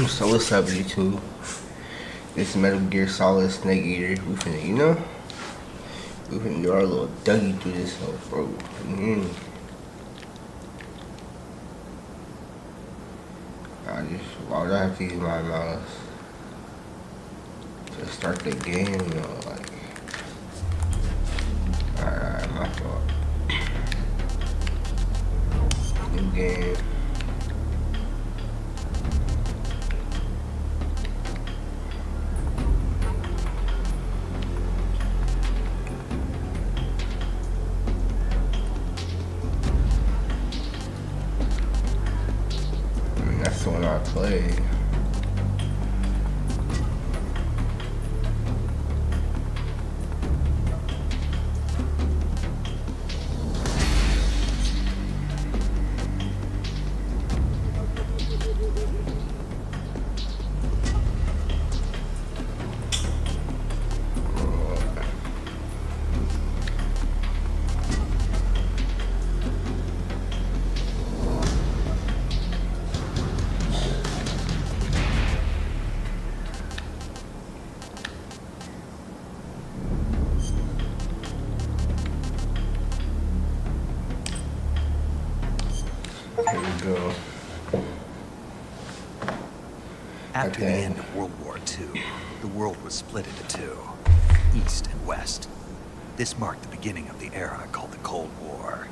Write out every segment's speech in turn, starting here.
So what's up, YouTube? This Metal Gear Solid Snake Eater. We finna, we finna do our little Dougie through this whole bro. Why would I have to use my mouse to start the game? Alright, my fault. New game. That's the one I played. Here we go. After the end of World War II, the world was split into two, East and West. This marked the beginning of the era called the Cold War.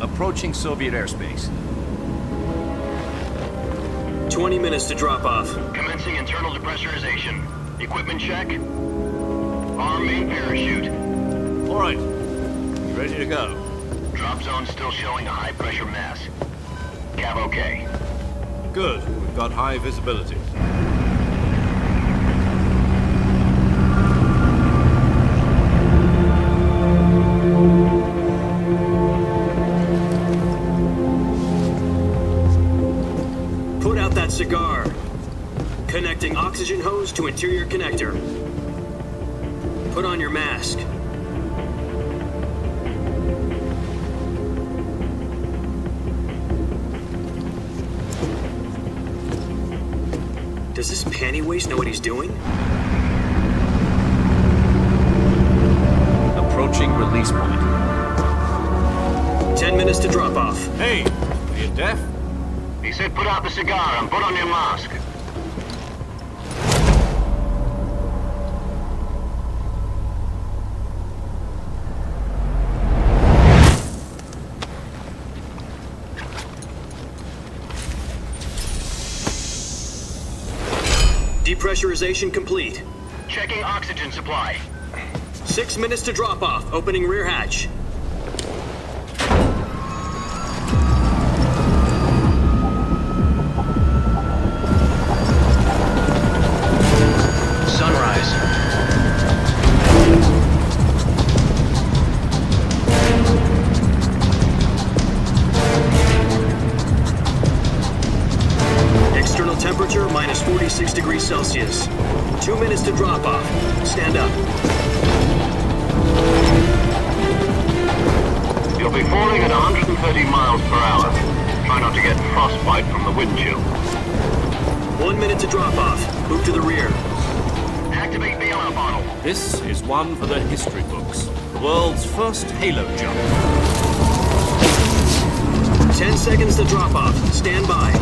Approaching Soviet airspace. 20 minutes to drop off. Commencing internal depressurization. Equipment check. Arm main parachute. All right. Ready to go. Drop zone still showing a high pressure mass. Cav okay. Good. We've got high visibility. Cigar. Connecting oxygen hose to interior connector. Put on your mask. Does this panty waste know what he's doing? Approaching release point. 10 minutes to drop off. Hey, are you deaf? He said put out the cigar and put on your mask. Depressurization complete. Checking oxygen supply. 6 minutes to drop off. Opening rear hatch. Temperature minus 46 degrees Celsius. 2 minutes to drop off. Stand up. You'll be falling at 130 miles per hour. Try not to get frostbite from the wind chill. 1 minute to drop off. Move to the rear. Activate the alarm bottle. This is one for the history books. The world's first halo jump. 10 seconds to drop off. Stand by.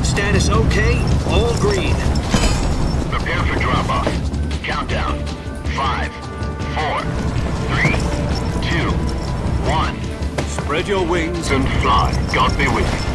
Status okay, all green. Prepare for drop-off. Countdown. 5, 4, 3, 2, 1. Spread your wings And fly. God be with you.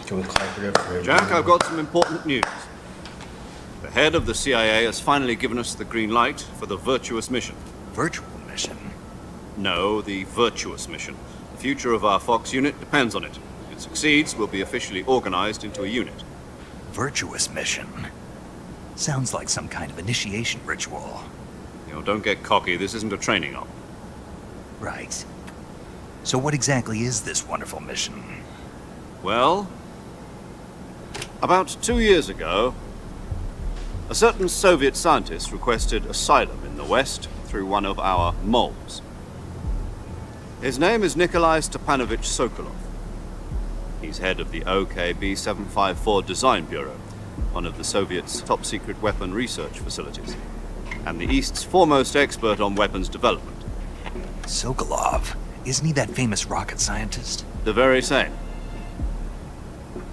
Can we clap it up for him? Jack, I've got some important news. The head of the CIA has finally given us the green light for the virtuous mission. Virtual mission? No, the virtuous mission. The future of our Fox unit depends on it. If it succeeds, we'll be officially organized into a unit. Virtuous mission? Sounds like some kind of initiation ritual. You know, don't get cocky. This isn't a training op. Right. So what exactly is this wonderful mission? Well, about 2 years ago, a certain Soviet scientist requested asylum in the West through one of our moles. His name is Nikolai Stepanovich Sokolov. He's head of the OKB-754 Design Bureau, one of the Soviets' top-secret weapon research facilities, and the East's foremost expert on weapons development. Sokolov? Isn't he that famous rocket scientist? The very same.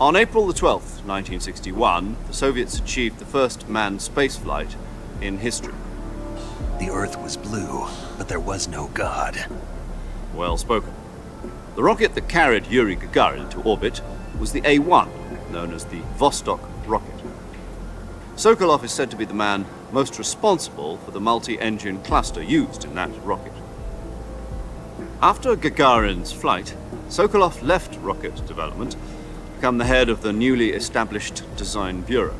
On April the 12th, 1961, the Soviets achieved the first manned spaceflight in history. The Earth was blue, but there was no God. Well spoken. The rocket that carried Yuri Gagarin to orbit was the A-1, known as the Vostok rocket. Sokolov is said to be the man most responsible for the multi-engine cluster used in that rocket. After Gagarin's flight, Sokolov left rocket development to become the head of the newly established Design Bureau.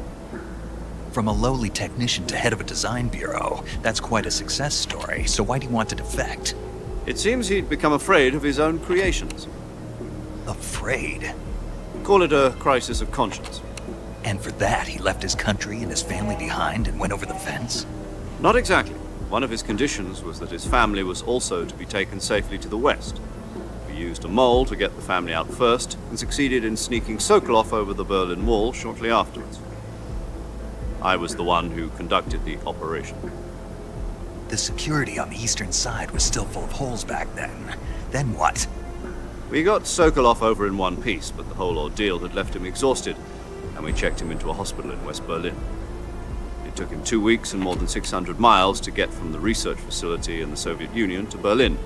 From a lowly technician to head of a design bureau, that's quite a success story, so why do you want to defect? It seems he'd become afraid of his own creations. Afraid? Call it a crisis of conscience. And for that, he left his country and his family behind and went over the fence? Not exactly. One of his conditions was that his family was also to be taken safely to the West. We used a mole to get the family out first and succeeded in sneaking Sokolov over the Berlin Wall shortly afterwards. I was the one who conducted the operation. The security on the eastern side was still full of holes back then. Then what? We got Sokolov over in one piece, but the whole ordeal had left him exhausted, and we checked him into a hospital in West Berlin. It took him 2 weeks and more than 600 miles to get from the research facility in the Soviet Union to Berlin.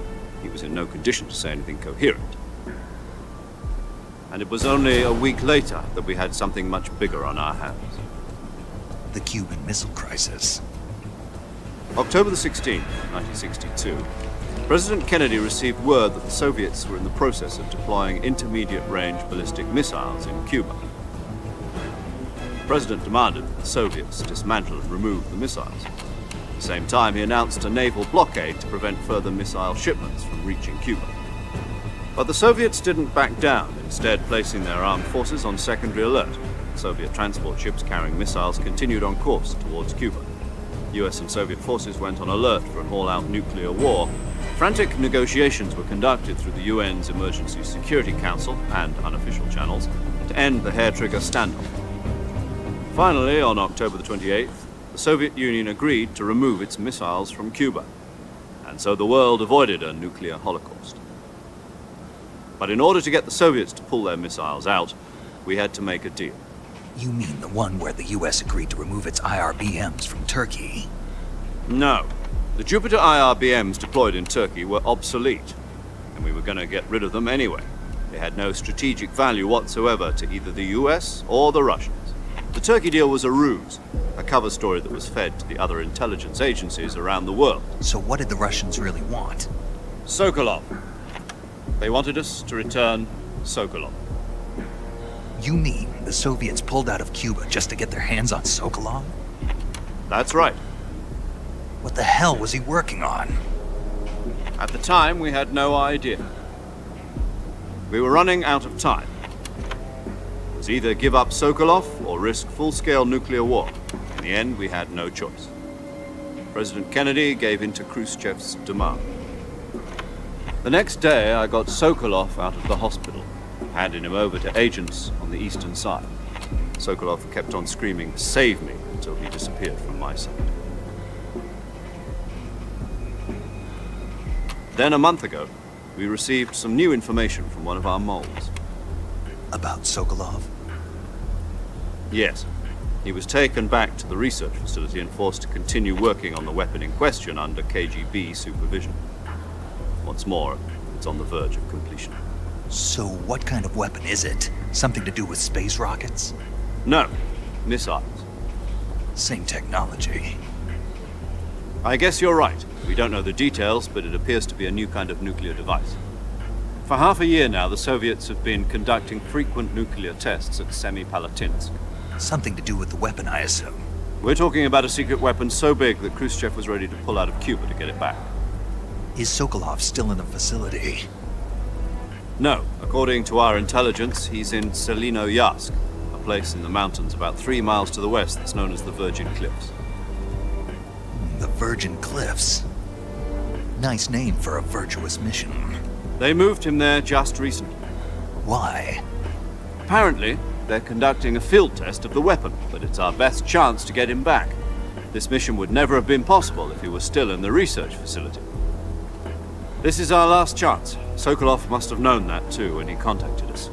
He was in no condition to say anything coherent. And it was only a week later that we had something much bigger on our hands. The Cuban Missile Crisis. October the 16th, 1962, President Kennedy received word that the Soviets were in the process of deploying intermediate-range ballistic missiles in Cuba. The President demanded that the Soviets dismantle and remove the missiles. At the same time, he announced a naval blockade to prevent further missile shipments from reaching Cuba. But the Soviets didn't back down, instead placing their armed forces on secondary alert. Soviet transport ships carrying missiles continued on course towards Cuba. US and Soviet forces went on alert for an all-out nuclear war. Frantic negotiations were conducted through the UN's Emergency Security Council and unofficial channels to end the hair-trigger standoff. Finally, on October the 28th, the Soviet Union agreed to remove its missiles from Cuba, and so the world avoided a nuclear holocaust. But in order to get the Soviets to pull their missiles out, we had to make a deal. You mean the one where the US agreed to remove its IRBMs from Turkey? No. The Jupiter IRBMs deployed in Turkey were obsolete, and we were going to get rid of them anyway. They had no strategic value whatsoever to either the US or the Russians. The Turkey deal was a ruse, a cover story that was fed to the other intelligence agencies around the world. So what did the Russians really want? Sokolov. They wanted us to return Sokolov. You mean the Soviets pulled out of Cuba just to get their hands on Sokolov? That's right. What the hell was he working on? At the time, we had no idea. We were running out of time. It was either give up Sokolov or risk full-scale nuclear war. In the end, we had no choice. President Kennedy gave in to Khrushchev's demand. The next day, I got Sokolov out of the hospital, handing him over to agents on the eastern side. Sokolov kept on screaming, "Save me," until he disappeared from my sight. Then a month ago, we received some new information from one of our moles. About Sokolov? Yes. He was taken back to the research facility and forced to continue working on the weapon in question under KGB supervision. Once more, it's on the verge of completion. So what kind of weapon is it? Something to do with space rockets? No. Missiles. Same technology. I guess you're right. We don't know the details, but it appears to be a new kind of nuclear device. For half a year now, the Soviets have been conducting frequent nuclear tests at Semipalatinsk. Something to do with the weapon, I assume. We're talking about a secret weapon so big that Khrushchev was ready to pull out of Cuba to get it back. Is Sokolov still in the facility? No. According to our intelligence, he's in Selino-Yarsk, a place in the mountains about 3 miles to the west that's known as the Virgin Cliffs. The Virgin Cliffs. Nice name for a virtuous mission. They moved him there just recently. Why? Apparently, they're conducting a field test of the weapon, but it's our best chance to get him back. This mission would never have been possible if he was still in the research facility. This is our last chance. Sokolov must have known that too when he contacted us.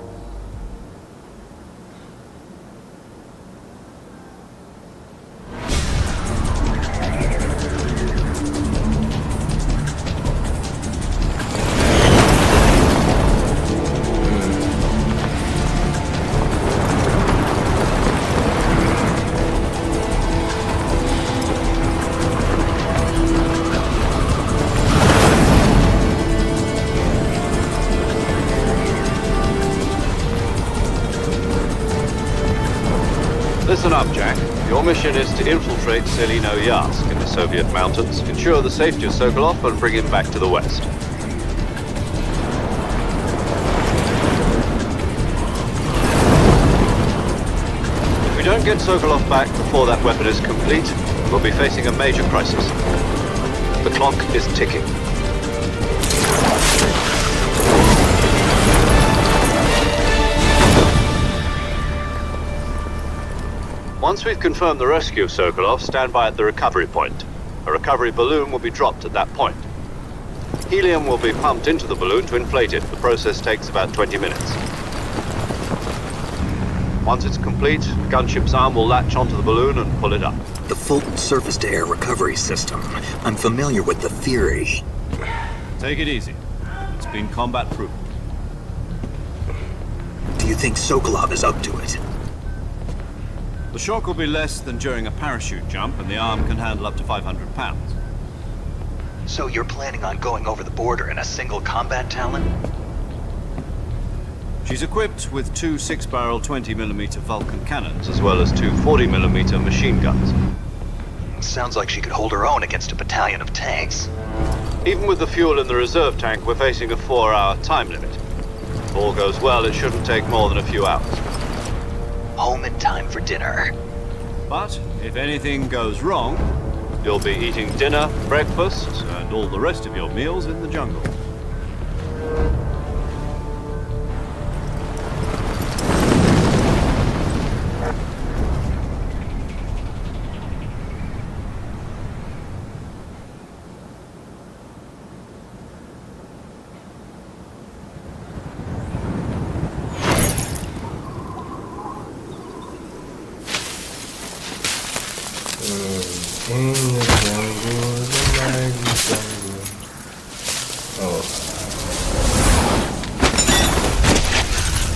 Listen up, Jack. Your mission is to infiltrate Selino-Yarsk in the Soviet mountains, ensure the safety of Sokolov, and bring him back to the west. If we don't get Sokolov back before that weapon is complete, we'll be facing a major crisis. The clock is ticking. Once we've confirmed the rescue of Sokolov, stand by at the recovery point. A recovery balloon will be dropped at that point. Helium will be pumped into the balloon to inflate it. The process takes about 20 minutes. Once it's complete, the gunship's arm will latch onto the balloon and pull it up. The Fulton surface-to-air recovery system. I'm familiar with the theory. Take it easy. It's been combat-proof. Do you think Sokolov is up to it? The shock will be less than during a parachute jump, and the arm can handle up to 500 pounds. So you're planning on going over the border in a single combat Talon? She's equipped with 2 6-barrel 20mm Vulcan cannons, as well as 2 40mm machine guns. Sounds like she could hold her own against a battalion of tanks. Even with the fuel in the reserve tank, we're facing a 4-hour time limit. If all goes well, it shouldn't take more than a few hours. Home in time for dinner. But if anything goes wrong, you'll be eating dinner, breakfast, and all the rest of your meals in the jungle. In the jungle, the mighty jungle. Oh.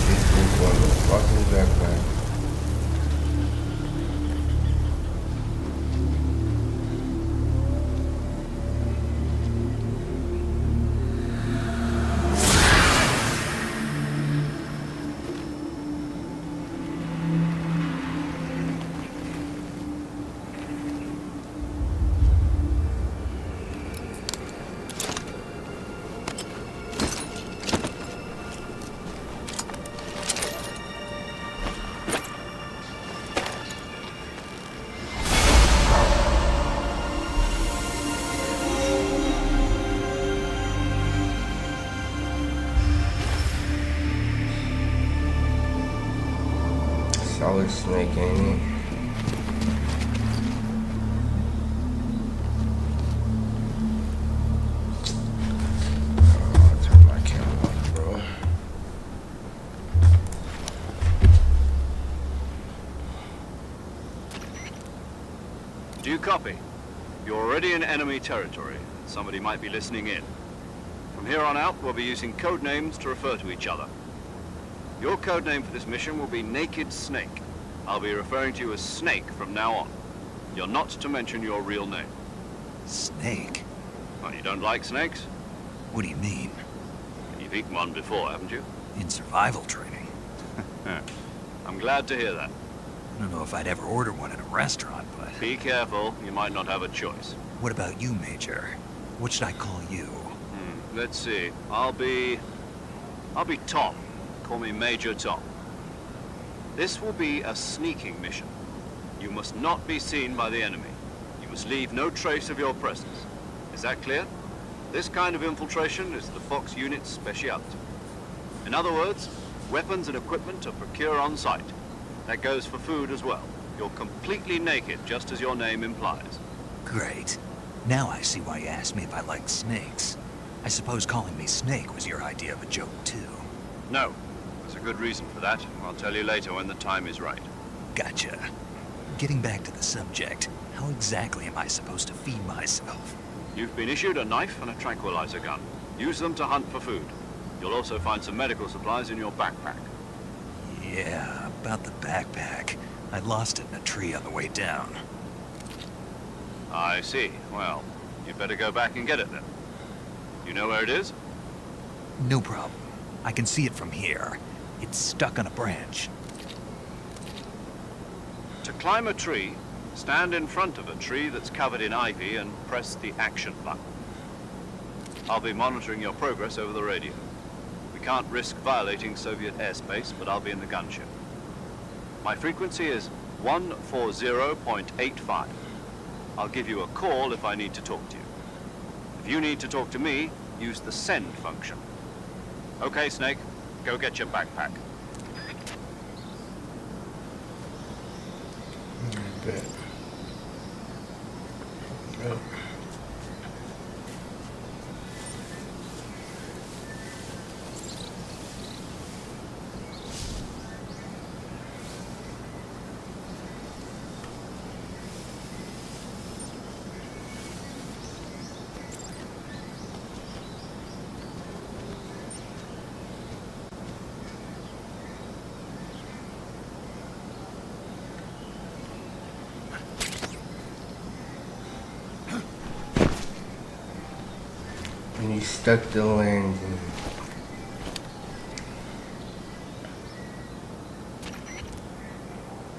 This is one of the fucking backpack. solid snake, ain't he? Oh, turn my camera off, bro. Do you copy? You're already in enemy territory. Somebody might be listening in. From here on out, we'll be using code names to refer to each other. Your code name for this mission will be Naked Snake. I'll be referring to you as Snake from now on. You're not to mention your real name. Snake? Well, you don't like snakes? What do you mean? You've eaten one before, haven't you? In survival training? I'm glad to hear that. I don't know if I'd ever order one in a restaurant, but... Be careful, you might not have a choice. What about you, Major? What should I call you? Let's see. I'll be Tom. Call me Major Tom. This will be a sneaking mission. You must not be seen by the enemy. You must leave no trace of your presence. Is that clear? This kind of infiltration is the Fox unit's speciality. In other words, weapons and equipment are procured on site. That goes for food as well. You're completely naked, just as your name implies. Great. Now I see why you asked me if I liked snakes. I suppose calling me Snake was your idea of a joke, too. No. There's a good reason for that. I'll tell you later when the time is right. Gotcha. Getting back to the subject, how exactly am I supposed to feed myself? You've been issued a knife and a tranquilizer gun. Use them to hunt for food. You'll also find some medical supplies in your backpack. Yeah, about the backpack. I lost it in a tree on the way down. I see. Well, you'd better go back and get it then. You know where it is? No problem. I can see it from here. It's stuck on a branch. To climb a tree, stand in front of a tree that's covered in ivy and press the action button. I'll be monitoring your progress over the radio. We can't risk violating Soviet airspace, but I'll be in the gunship. My frequency is 140.85. I'll give you a call if I need to talk to you. If you need to talk to me, use the send function. Okay, Snake, go get your backpack. Good. Good. And he stuck the landing.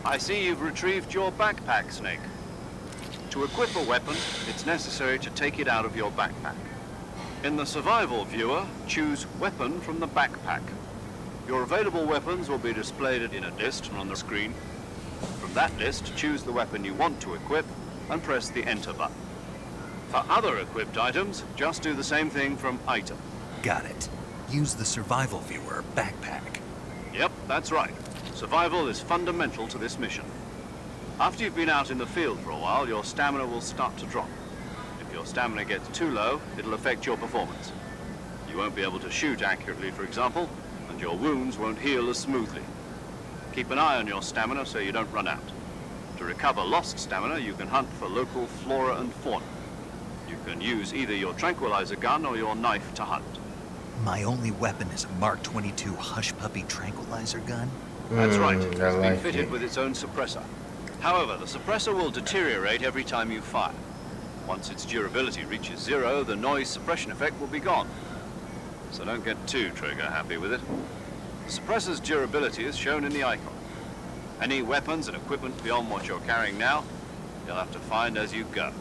I see you've retrieved your backpack, Snake. To equip a weapon, it's necessary to take it out of your backpack. In the survival viewer, choose Weapon from the backpack. Your available weapons will be displayed in a list on the screen. From that list, choose the weapon you want to equip and press the Enter button. For other equipped items, just do the same thing from Item. Got it. Use the survival viewer backpack. Yep, that's right. Survival is fundamental to this mission. After you've been out in the field for a while, your stamina will start to drop. If your stamina gets too low, it'll affect your performance. You won't be able to shoot accurately, for example, and your wounds won't heal as smoothly. Keep an eye on your stamina so you don't run out. To recover lost stamina, you can hunt for local flora and fauna. You can use either your tranquilizer gun or your knife to hunt. My only weapon is a Mark 22 Hush Puppy tranquilizer gun? That's right. It's I been like fitted it. with its own suppressor. However, the suppressor will deteriorate every time you fire. Once its durability reaches 0, the noise suppression effect will be gone. So don't get too trigger happy with it. The suppressor's durability is shown in the icon. Any weapons and equipment beyond what you're carrying now, you'll have to find as you go.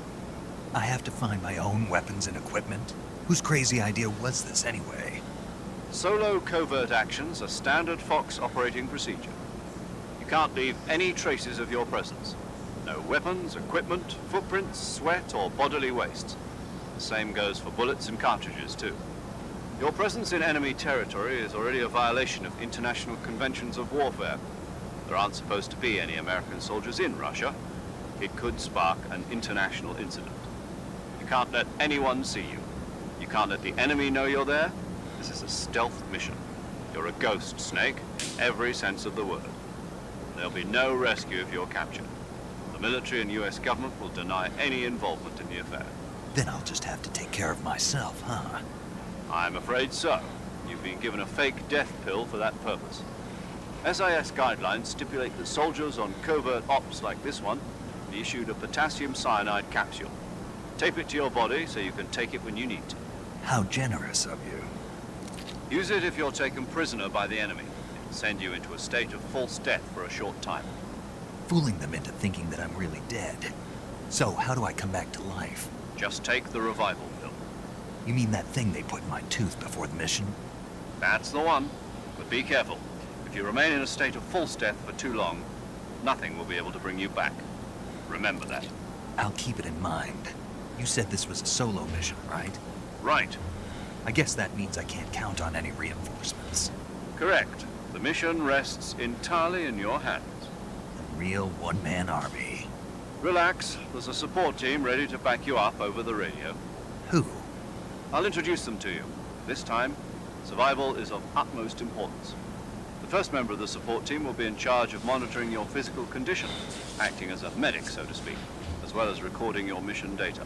I have to find my own weapons and equipment? Whose crazy idea was this anyway? Solo covert actions are standard Fox operating procedure. You can't leave any traces of your presence. No weapons, equipment, footprints, sweat, or bodily waste. The same goes for bullets and cartridges, too. Your presence in enemy territory is already a violation of international conventions of warfare. There aren't supposed to be any American soldiers in Russia. It could spark an international incident. You can't let anyone see you. You can't let the enemy know you're there. This is a stealth mission. You're a ghost, Snake, in every sense of the word. There'll be no rescue if you're captured. The military and US government will deny any involvement in the affair. Then I'll just have to take care of myself, huh? I'm afraid so. You've been given a fake death pill for that purpose. SIS guidelines stipulate that soldiers on covert ops like this one be issued a potassium cyanide capsule. Tape it to your body so you can take it when you need to. How generous of you. Use it if you're taken prisoner by the enemy. It'll send you into a state of false death for a short time. Fooling them into thinking that I'm really dead. So, how do I come back to life? Just take the revival pill. You mean that thing they put in my tooth before the mission? That's the one. But be careful. If you remain in a state of false death for too long, nothing will be able to bring you back. Remember that. I'll keep it in mind. You said this was a solo mission, right? Right. I guess that means I can't count on any reinforcements. Correct. The mission rests entirely in your hands. A real one-man army. Relax. There's a support team ready to back you up over the radio. Who? I'll introduce them to you. This time, survival is of utmost importance. The first member of the support team will be in charge of monitoring your physical condition, acting as a medic, so to speak, as well as recording your mission data.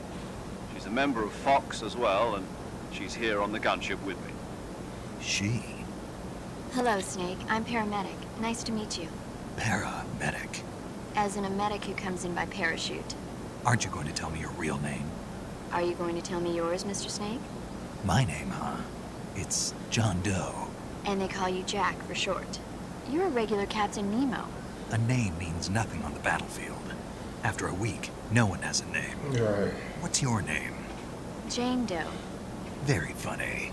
She's a member of Fox as well, and she's here on the gunship with me. She? Hello, Snake. I'm paramedic. Nice to meet you. Paramedic. As in a medic who comes in by parachute. Aren't you going to tell me your real name? Are you going to tell me yours, Mr. Snake? My name, huh? It's John Doe. And they call you Jack for short. You're a regular Captain Nemo. A name means nothing on the battlefield. After a week, no one has a name. Right. What's your name? Jane Doe. Very funny.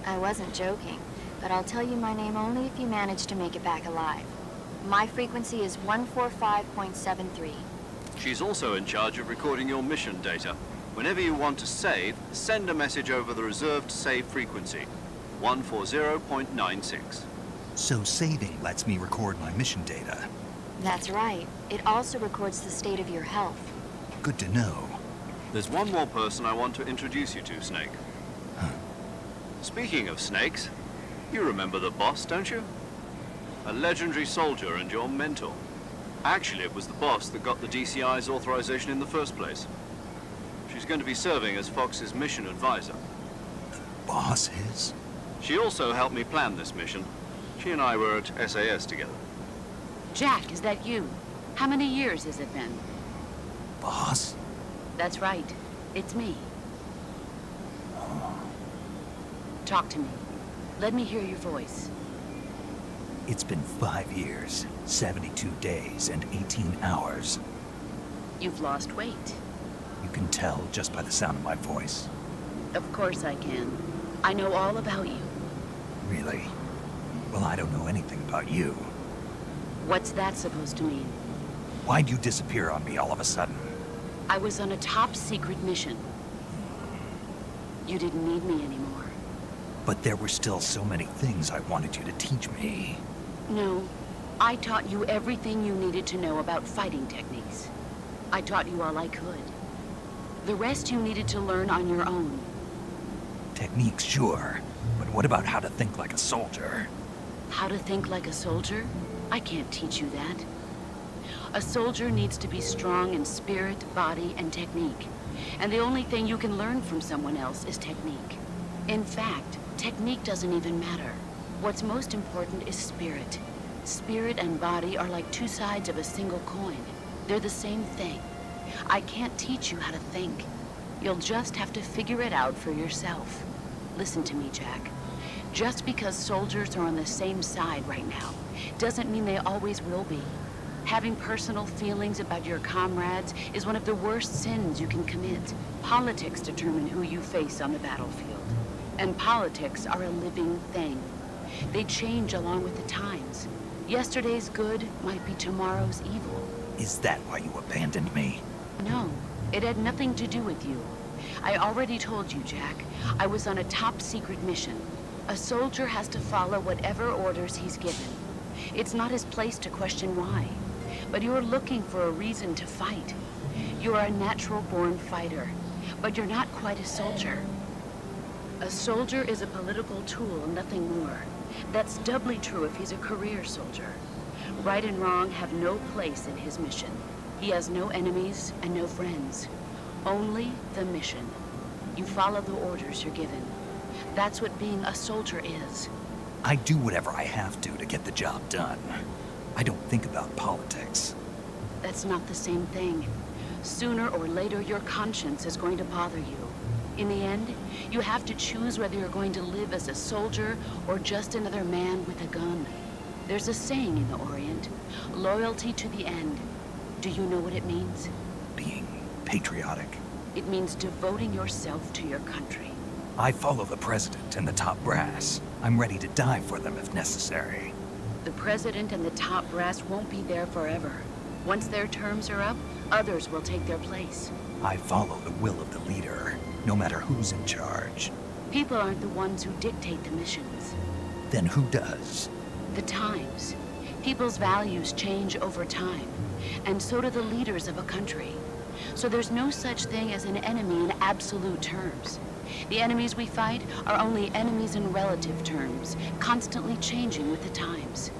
I wasn't joking, but I'll tell you my name only if you manage to make it back alive. My frequency is 145.73. She's also in charge of recording your mission data. Whenever you want to save, send a message over the reserved save frequency, 140.96. So saving lets me record my mission data. That's right. It also records the state of your health. Good to know. There's one more person I want to introduce you to, Snake. Huh. Speaking of snakes, you remember the boss, don't you? A legendary soldier and your mentor. Actually, it was the boss that got the DCI's authorization in the first place. She's going to be serving as Fox's mission advisor. Boss is? She also helped me plan this mission. She and I were at SAS together. Jack, is that you? How many years has it been? Boss? That's right. It's me. Talk to me. Let me hear your voice. It's been 5 years, 72 days, and 18 hours. You've lost weight. You can tell just by the sound of my voice. Of course I can. I know all about you. Really? Well, I don't know anything about you. What's that supposed to mean? Why'd you disappear on me all of a sudden? I was on a top-secret mission. You didn't need me anymore. But there were still so many things I wanted you to teach me. No. I taught you everything you needed to know about fighting techniques. I taught you all I could. The rest you needed to learn on your own. Techniques, sure. But what about how to think like a soldier? How to think like a soldier? I can't teach you that. A soldier needs to be strong in spirit, body, and technique. And the only thing you can learn from someone else is technique. In fact, technique doesn't even matter. What's most important is spirit. Spirit and body are like two sides of a single coin. They're the same thing. I can't teach you how to think. You'll just have to figure it out for yourself. Listen to me, Jack. Just because soldiers are on the same side right now doesn't mean they always will be. Having personal feelings about your comrades is one of the worst sins you can commit. Politics determine who you face on the battlefield. And politics are a living thing. They change along with the times. Yesterday's good might be tomorrow's evil. Is that why you abandoned me? No, it had nothing to do with you. I already told you, Jack. I was on a top-secret mission. A soldier has to follow whatever orders he's given. It's not his place to question why. But you're looking for a reason to fight. You are a natural-born fighter, but you're not quite a soldier. A soldier is a political tool, nothing more. That's doubly true if he's a career soldier. Right and wrong have no place in his mission. He has no enemies and no friends. Only the mission. You follow the orders you're given. That's what being a soldier is. I do whatever I have to get the job done. I don't think about politics. That's not the same thing. Sooner or later, your conscience is going to bother you. In the end, you have to choose whether you're going to live as a soldier or just another man with a gun. There's a saying in the Orient, loyalty to the end. Do you know what it means? Being patriotic. It means devoting yourself to your country. I follow the president and the top brass. I'm ready to die for them if necessary. The president and the top brass won't be there forever. Once their terms are up, others will take their place. I follow the will of the leader, no matter who's in charge. People aren't the ones who dictate the missions. Then who does? The times. People's values change over time, and so do the leaders of a country. So there's no such thing as an enemy in absolute terms. The enemies we fight are only enemies in relative terms, constantly changing with the times.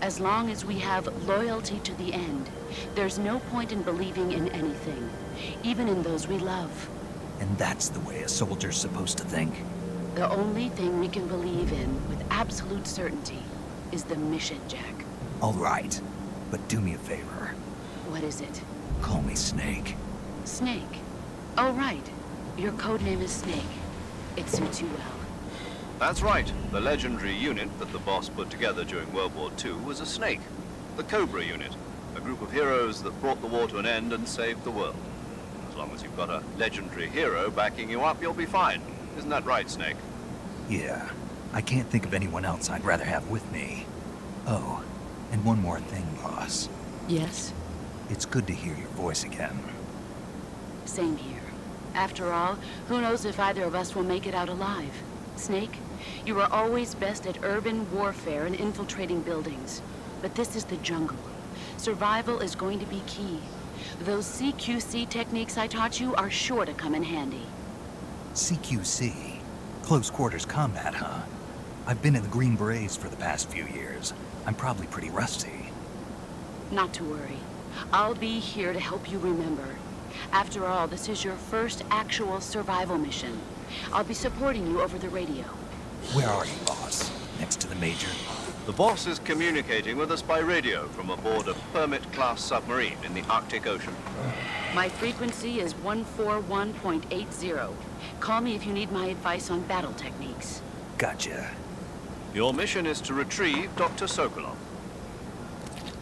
As long as we have loyalty to the end, there's no point in believing in anything, even in those we love. And that's the way a soldier's supposed to think. The only thing we can believe in with absolute certainty is the mission, Jack. All right, but do me a favor. What is it? Call me Snake. Snake. Oh, right. Your code name is Snake. It suits you well. That's right. The legendary unit that the boss put together during World War II was a snake. The Cobra unit. A group of heroes that brought the war to an end and saved the world. As long as you've got a legendary hero backing you up, you'll be fine. Isn't that right, Snake? Yeah. I can't think of anyone else I'd rather have with me. Oh, and one more thing, boss. Yes? It's good to hear your voice again. Same here. After all, who knows if either of us will make it out alive? Snake, you are always best at urban warfare and infiltrating buildings. But this is the jungle. Survival is going to be key. Those CQC techniques I taught you are sure to come in handy. CQC? Close quarters combat, huh? I've been in the Green Berets for the past few years. I'm probably pretty rusty. Not to worry. I'll be here to help you remember. After all, this is your first actual survival mission. I'll be supporting you over the radio. Where are you, boss? Next to the Major? The boss is communicating with us by radio from aboard a Permit-class submarine in the Arctic Ocean. My frequency is 141.80. Call me if you need my advice on battle techniques. Gotcha. Your mission is to retrieve Dr. Sokolov.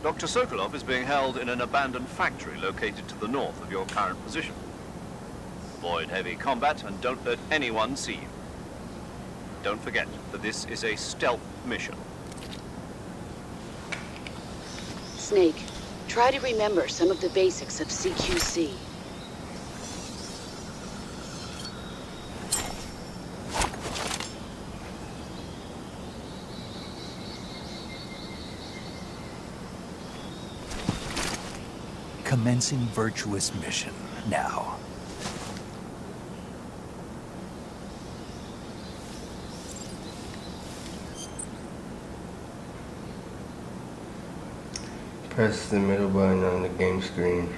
Dr. Sokolov is being held in an abandoned factory located to the north of your current position. Avoid heavy combat and don't let anyone see you. Don't forget that this is a stealth mission. Snake, try to remember some of the basics of CQC. Commencing virtuous mission now. Press the middle button on the game screen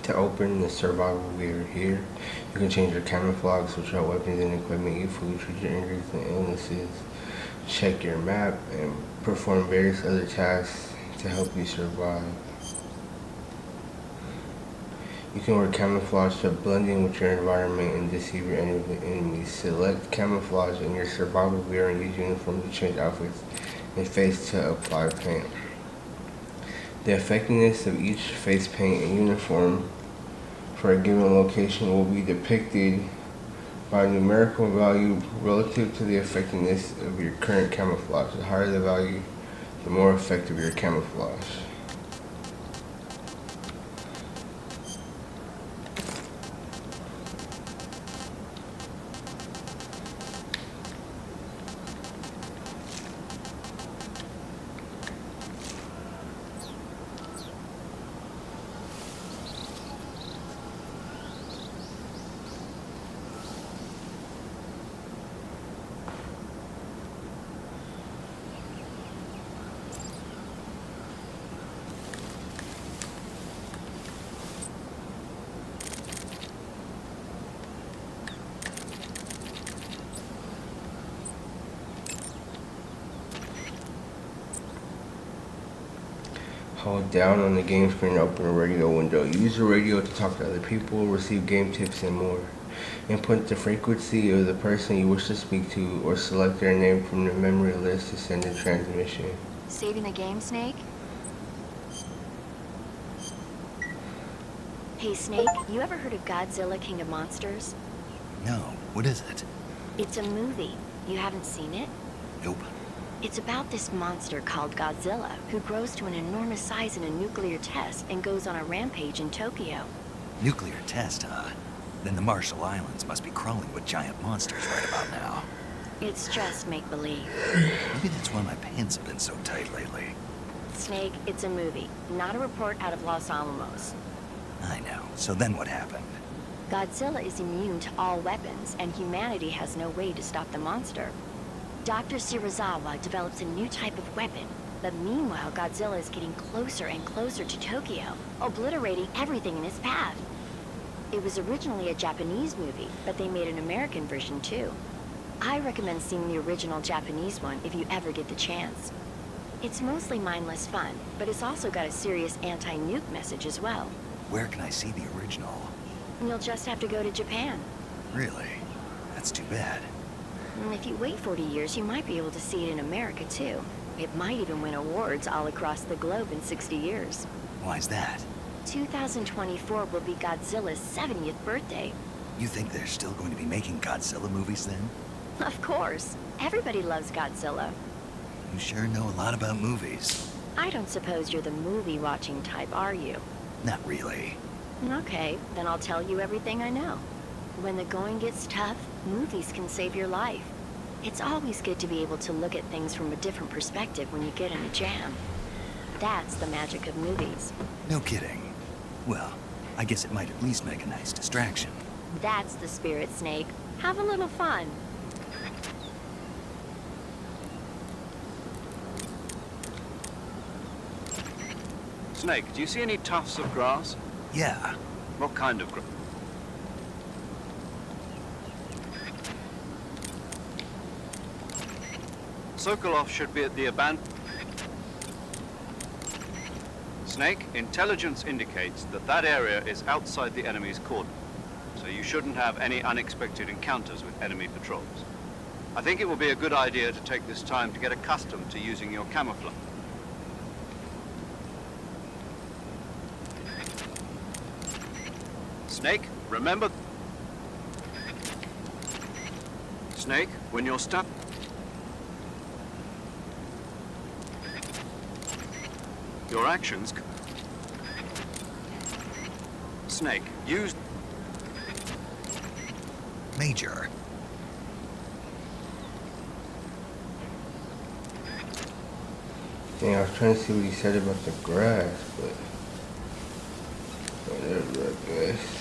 to open the survival viewer. Here, you can change your camouflage, switch out weapons and equipment, eat food, treat your injuries and illnesses, check your map, and perform various other tasks to help you survive. You can wear camouflage to blend in with your environment and deceive your enemies. Select camouflage in your survival gear and use uniform to change outfits and face to apply paint. The effectiveness of each face paint and uniform for a given location will be depicted by a numerical value relative to the effectiveness of your current camouflage. The higher the value, the more effective your camouflage. Hold down on the game screen to open a radio window. Use the radio to talk to other people, receive game tips, and more. Input the frequency of the person you wish to speak to, or select their name from the memory list to send a transmission. Saving the game, Snake? Hey, Snake, you ever heard of Godzilla King of Monsters? No, what is it? It's a movie. You haven't seen it? Nope. It's about this monster called Godzilla, who grows to an enormous size in a nuclear test and goes on a rampage in Tokyo. Nuclear test, huh? Then the Marshall Islands must be crawling with giant monsters right about now. It's just make-believe. Maybe that's why my pants have been so tight lately. Snake, it's a movie, not a report out of Los Alamos. I know. So then what happened? Godzilla is immune to all weapons, and humanity has no way to stop the monster. Dr. Shirazawa develops a new type of weapon, but meanwhile Godzilla is getting closer and closer to Tokyo, obliterating everything in his path. It was originally a Japanese movie, but they made an American version too. I recommend seeing the original Japanese one if you ever get the chance. It's mostly mindless fun, but it's also got a serious anti-nuke message as well. Where can I see the original? You'll just have to go to Japan. Really? That's too bad. And if you wait 40 years, you might be able to see it in America too. It might even win awards all across the globe in 60 years. Why's that? 2024 will be Godzilla's 70th birthday. You think they're still going to be making Godzilla movies then? Of course. Everybody loves Godzilla. You sure know a lot about movies. I don't suppose you're the movie-watching type, are you? Not really. Okay, then I'll tell you everything I know. When the going gets tough, movies can save your life. It's always good to be able to look at things from a different perspective when you get in a jam. That's the magic of movies. No kidding. Well, I guess it might at least make a nice distraction. That's the spirit, Snake. Have a little fun. Snake, do you see any tufts of grass? Yeah. What kind of grass? Sokolov should be at the abandoned... Snake, intelligence indicates that that area is outside the enemy's cordon, so you shouldn't have any unexpected encounters with enemy patrols. I think it will be a good idea to take this time to get accustomed to using your camouflage. Snake, remember... Snake, when you're stuck... Your actions... Snake, use... Major. Dang, I was trying to see what he said about the grass, but... whatever, I guess.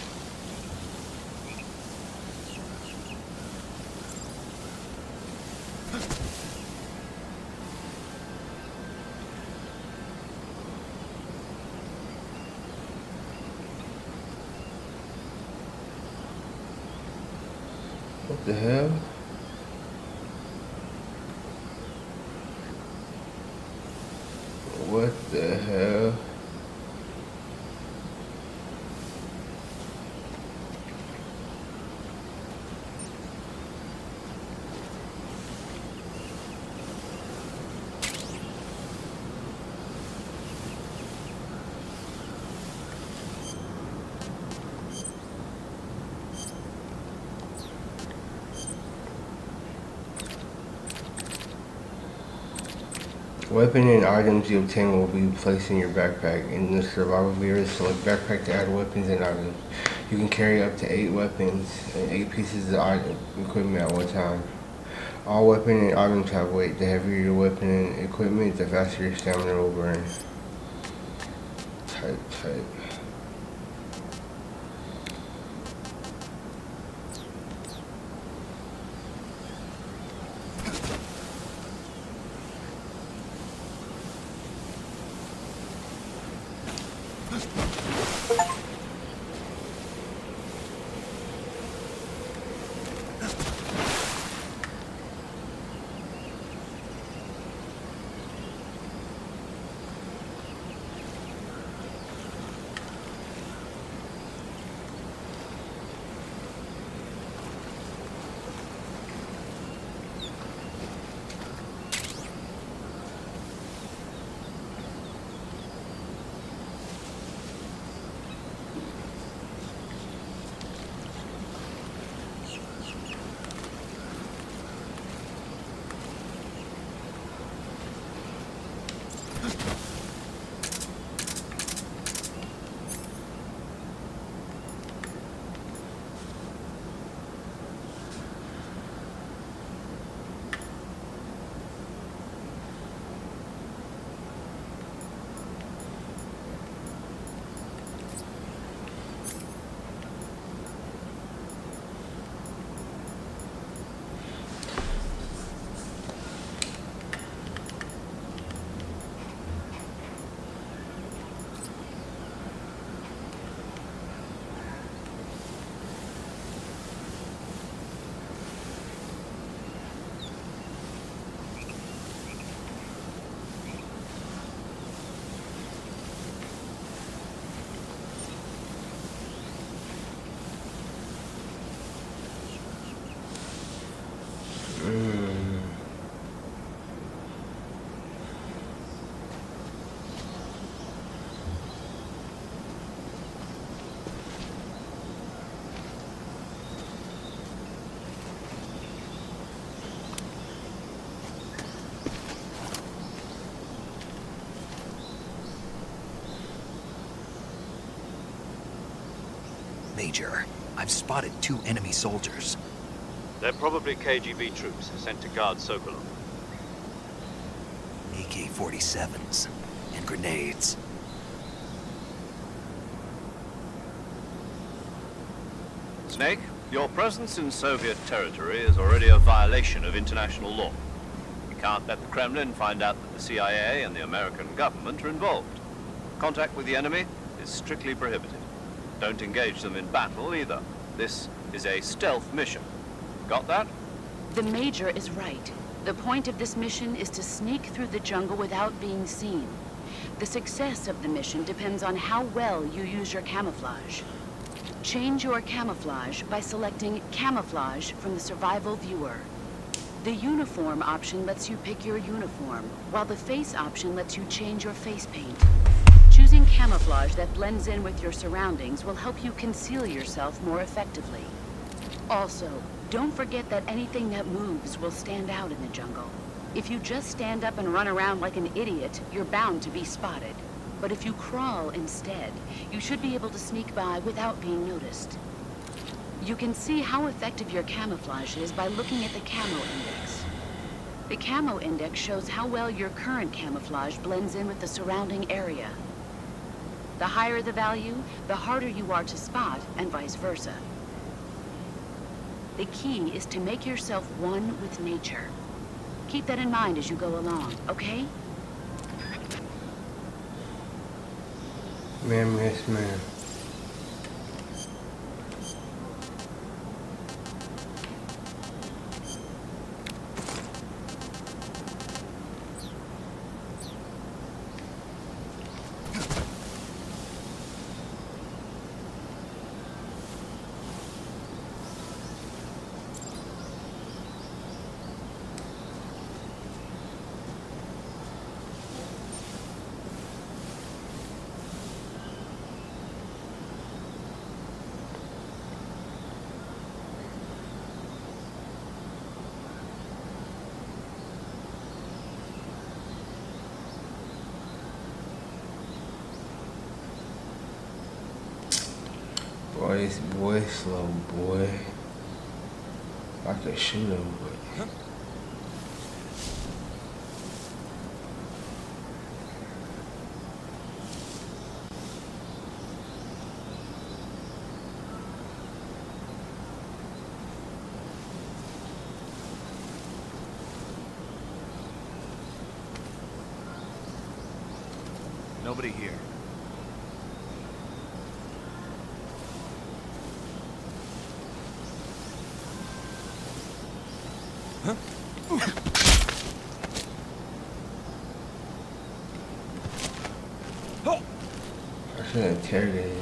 What the hell? What the hell? Weapon and items you obtain will be placed in your backpack. In the survival gear, select backpack to add weapons and items. You can carry up to 8 weapons and 8 pieces of equipment at one time. All weapon and items have weight. The heavier your weapon and equipment, the faster your stamina will burn. Type. Major, I've spotted 2 enemy soldiers. They're probably KGB troops sent to guard Sokolov. AK-47s and grenades. Snake, your presence in Soviet territory is already a violation of international law. You can't let the Kremlin find out that the CIA and the American government are involved. Contact with the enemy is strictly prohibited. Don't engage them in battle either. This is a stealth mission. Got that? The Major is right. The point of this mission is to sneak through the jungle without being seen. The success of the mission depends on how well you use your camouflage. Change your camouflage by selecting Camouflage from the Survival Viewer. The Uniform option lets you pick your uniform, while the Face option lets you change your face paint. Choosing camouflage that blends in with your surroundings will help you conceal yourself more effectively. Also, don't forget that anything that moves will stand out in the jungle. If you just stand up and run around like an idiot, you're bound to be spotted. But if you crawl instead, you should be able to sneak by without being noticed. You can see how effective your camouflage is by looking at the Camo Index. The Camo Index shows how well your current camouflage blends in with the surrounding area. The higher the value, the harder you are to spot, and vice versa. The key is to make yourself one with nature. Keep that in mind as you go along, okay? Man, miss man. Boy, this boy slow, boy. I could shoot him, but... Nobody here. I should have interrogated him.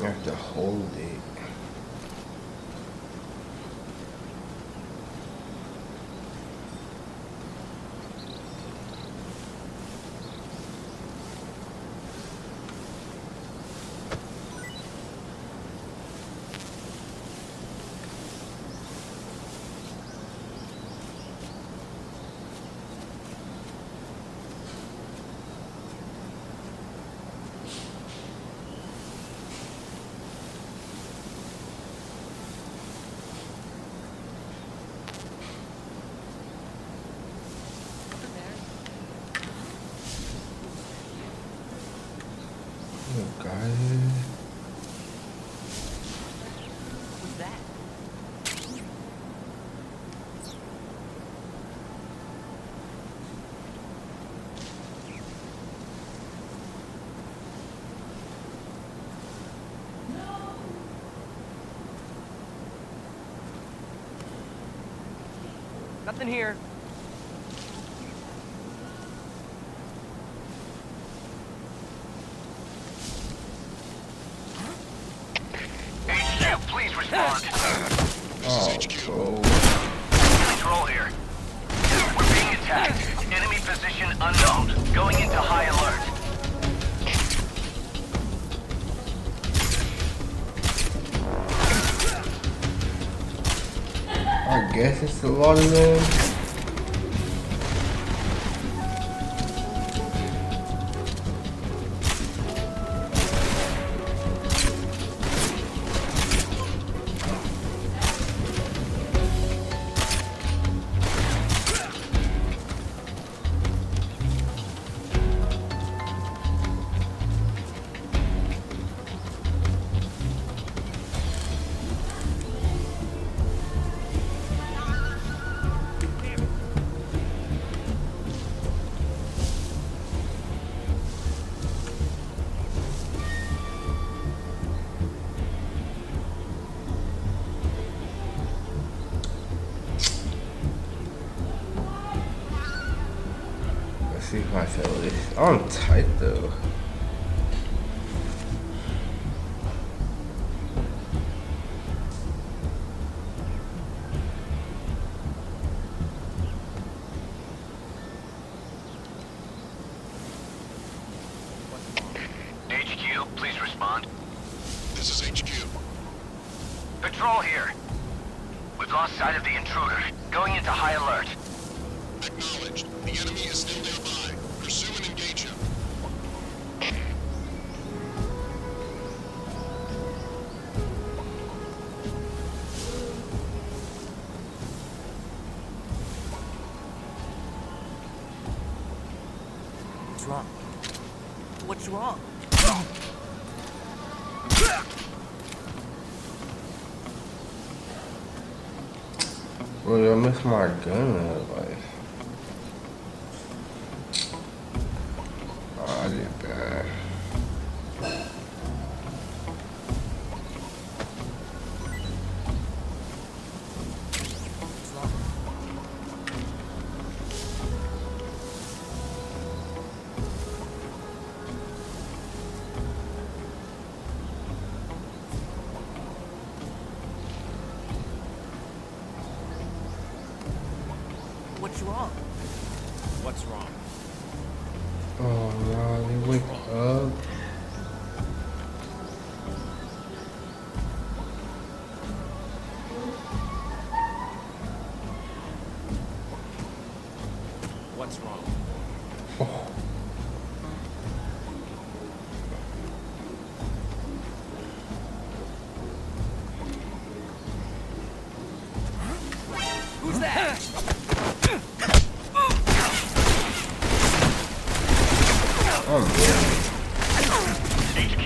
I have to hold it. Nothing here. HQ, please respond. Oh, cool. Control here. We're being attacked. Enemy position unknown. Going into high alert. I guess it's a lot of them. Let's see if I feel this. I'm tight though. HQ, please respond. This is HQ. Patrol here. We've lost sight of the intruder. Going into high alert. Acknowledged. The enemy is still nearby. Pursue and engage him. What's wrong? What's wrong? Well, I missed my gun. Like, oh, I did bad. What's wrong? What's wrong? What's wrong? Oh no, they wake up. What's wrong? Who's that? I'm dead. HQ.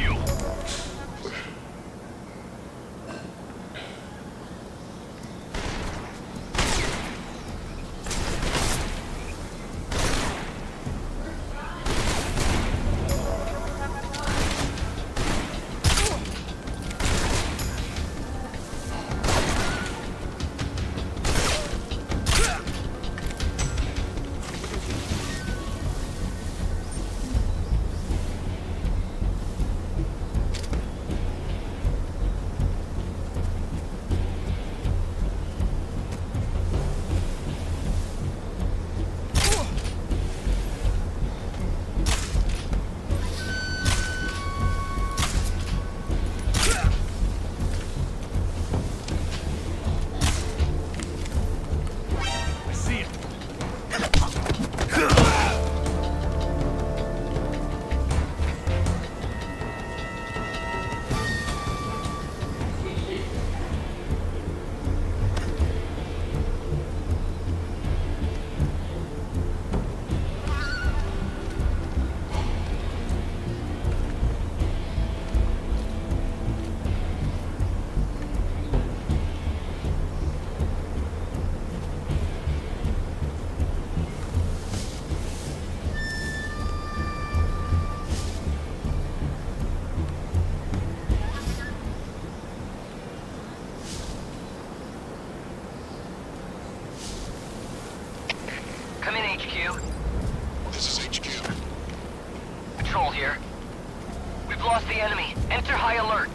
enemy. Enter high alert.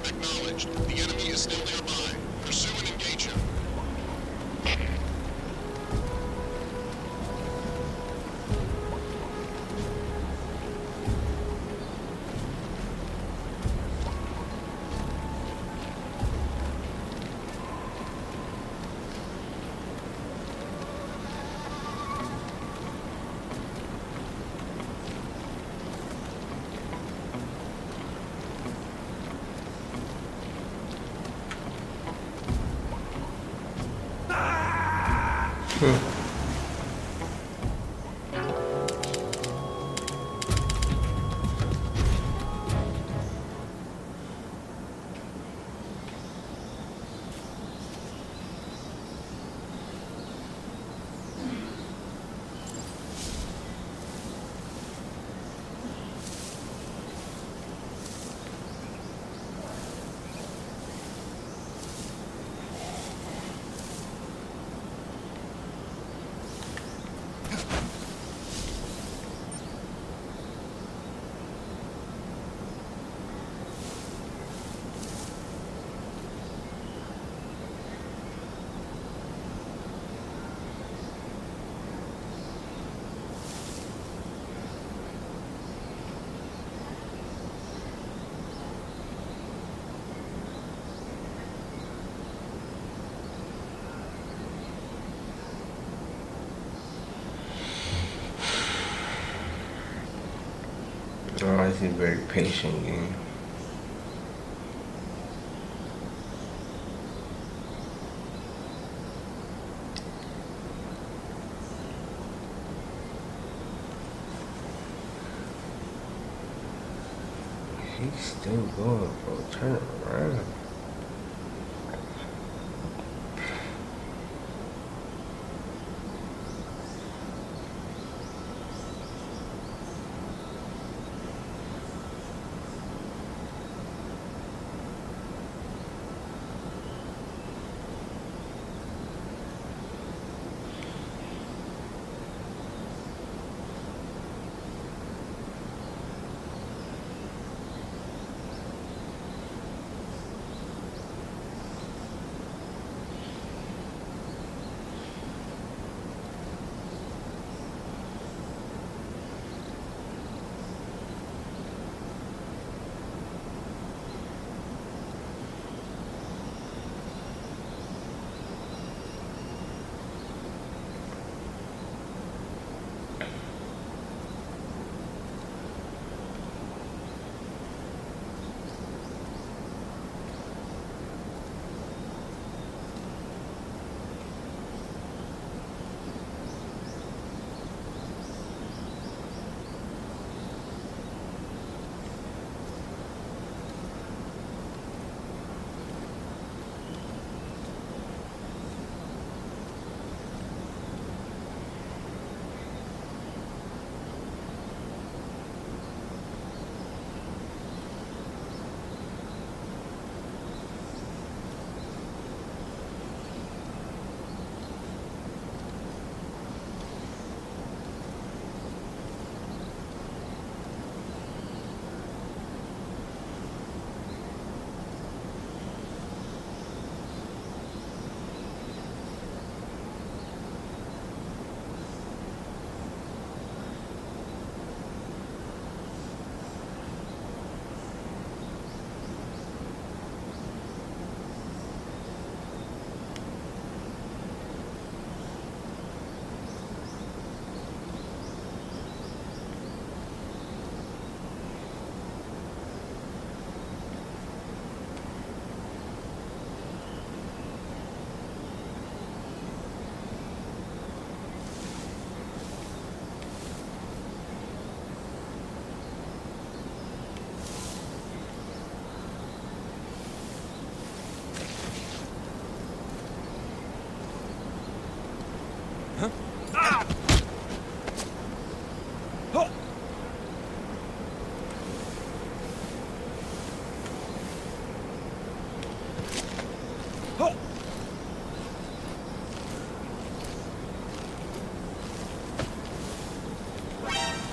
Acknowledged. The enemy is still nearby. Pursue and engage him. Oh, I see very patient game. He's still going, bro. Turn around.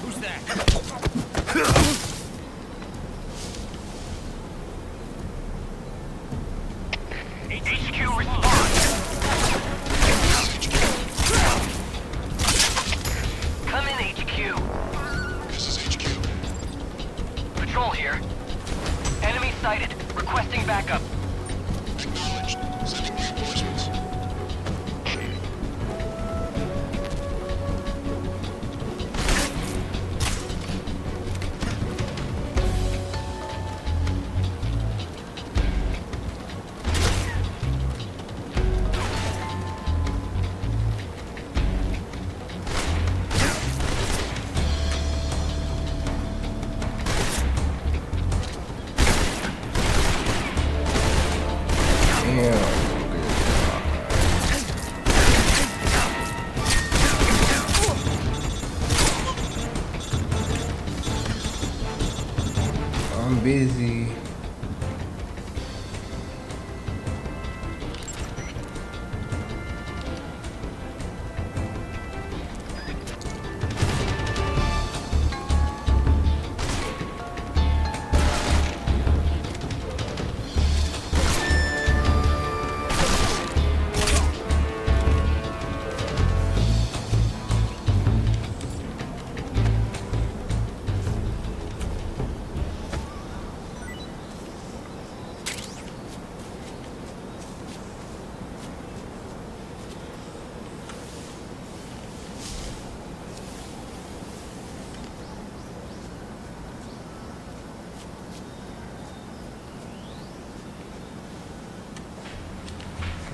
Who's that? busy.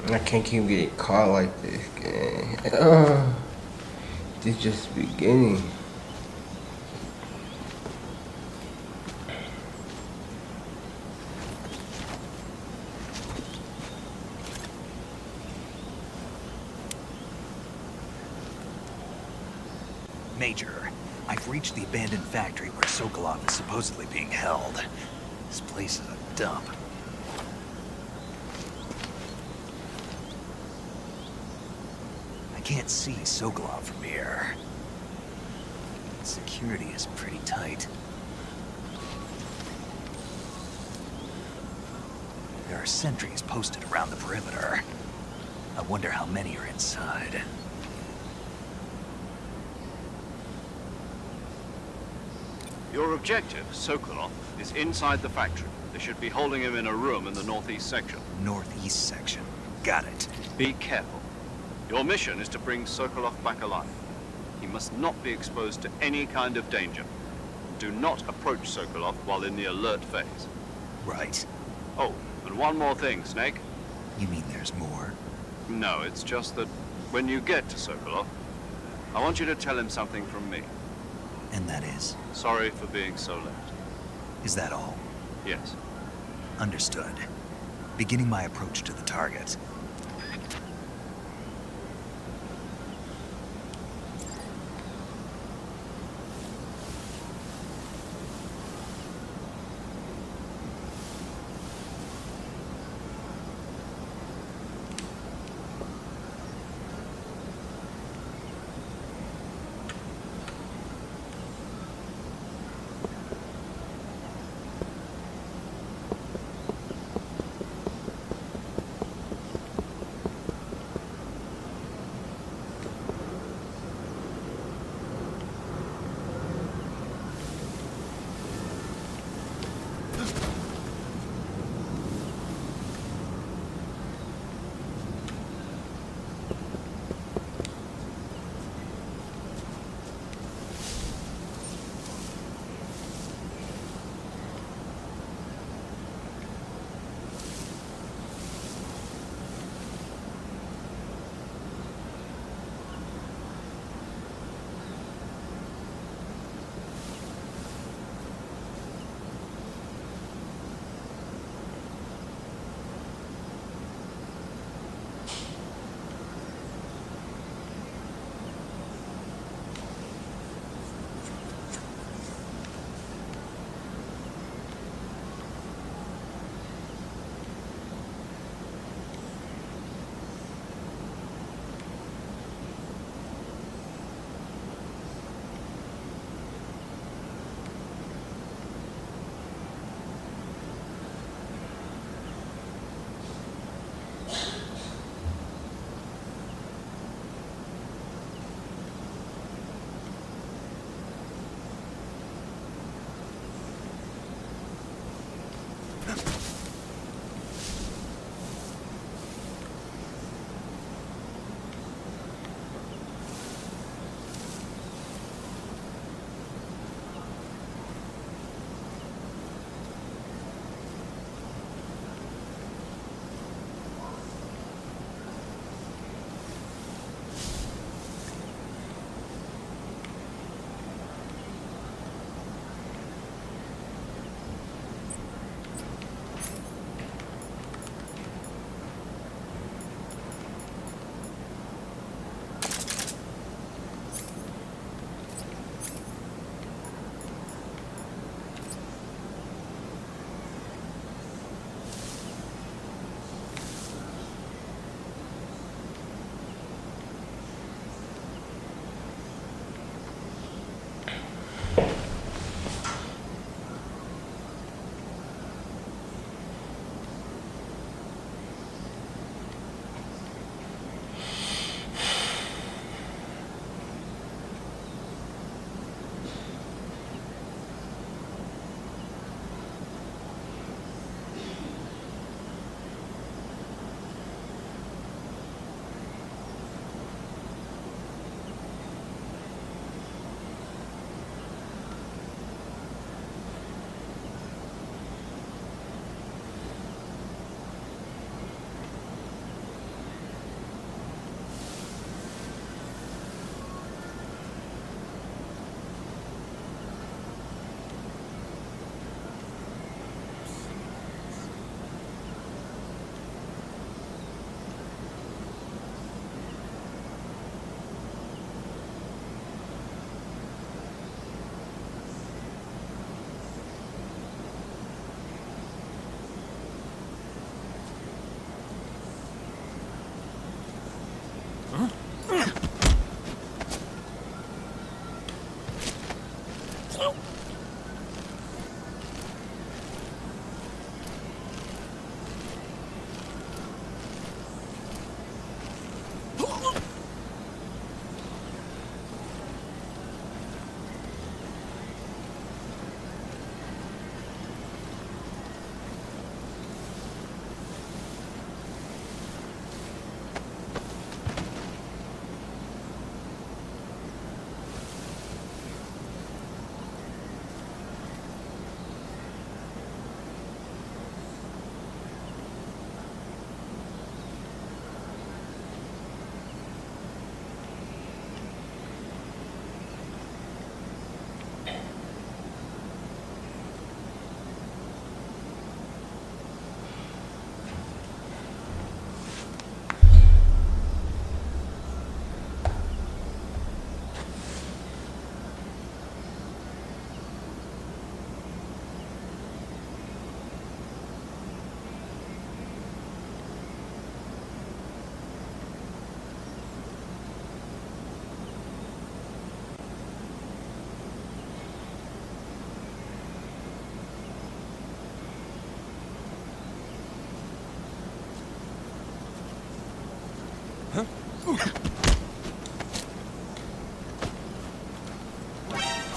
I can't keep getting caught like this, gang. This just beginning. Major, I've reached the abandoned factory where Sokolov is supposedly being held. This place is a dump. I can't see Sokolov from here. Security is pretty tight. There are sentries posted around the perimeter. I wonder how many are inside. Your objective, Sokolov, is inside the factory. They should be holding him in a room in the northeast section. Northeast section. Got it. Be careful. Your mission is to bring Sokolov back alive. He must not be exposed to any kind of danger. Do not approach Sokolov while in the alert phase. Right. Oh, and one more thing, Snake. You mean there's more? No, it's just that when you get to Sokolov, I want you to tell him something from me. And that is? Sorry for being so late. Is that all? Yes. Understood. Beginning my approach to the target.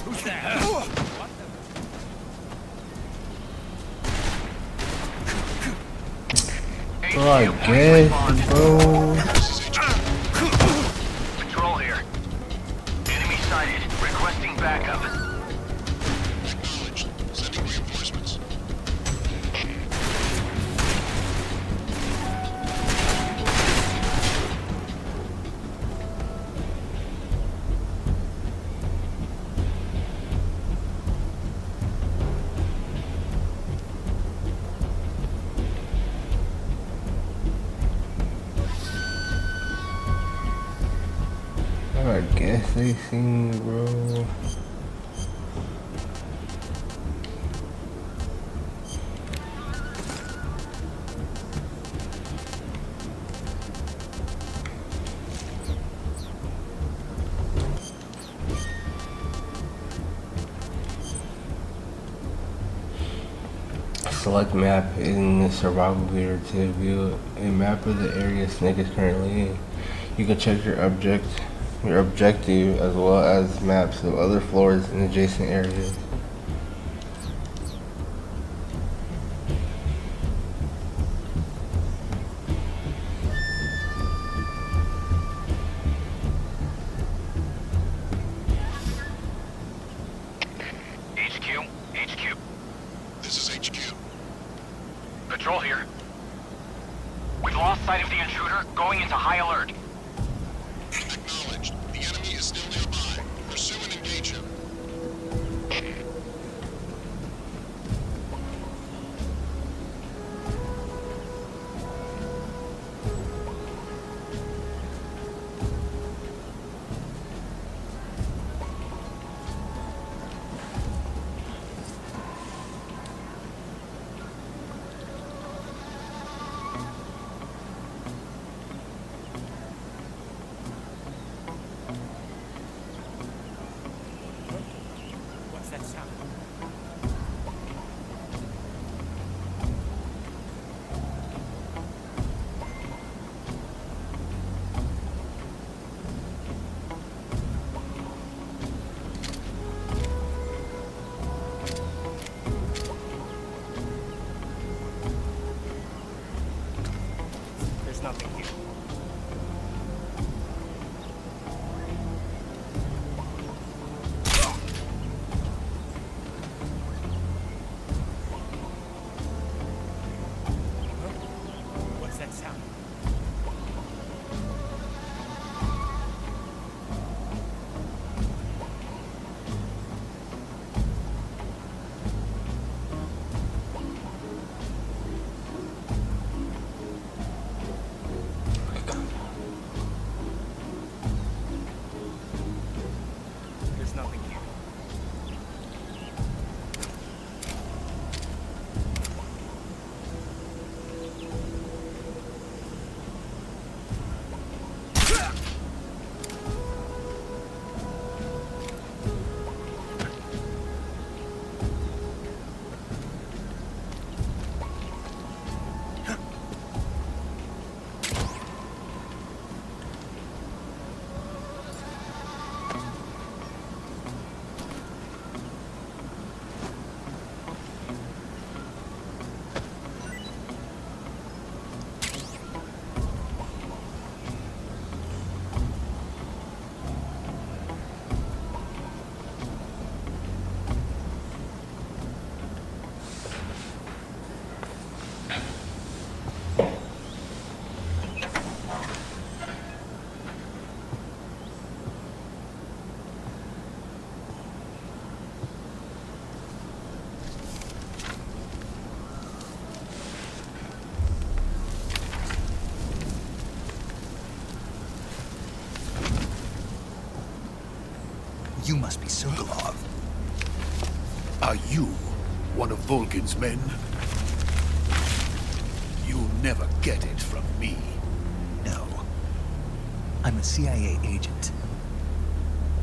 Who's that? What the? Bro, I guess, bro. Patrol here. Enemy sighted. Requesting backup. Acknowledged. Sending reinforcements. I guess they seen me, bro. Select map in the survival leader to view a map of the area Snake is currently in. You can check your objective as well as maps of other floors in adjacent areas. HQ. This is HQ. Patrol here. We've lost sight of the intruder, going into high alert. Acknowledged. The enemy is still nearby. Pursue and engage him. You must be Sokolov. Are you one of Volgin's men? You'll never get it from me. No. I'm a CIA agent.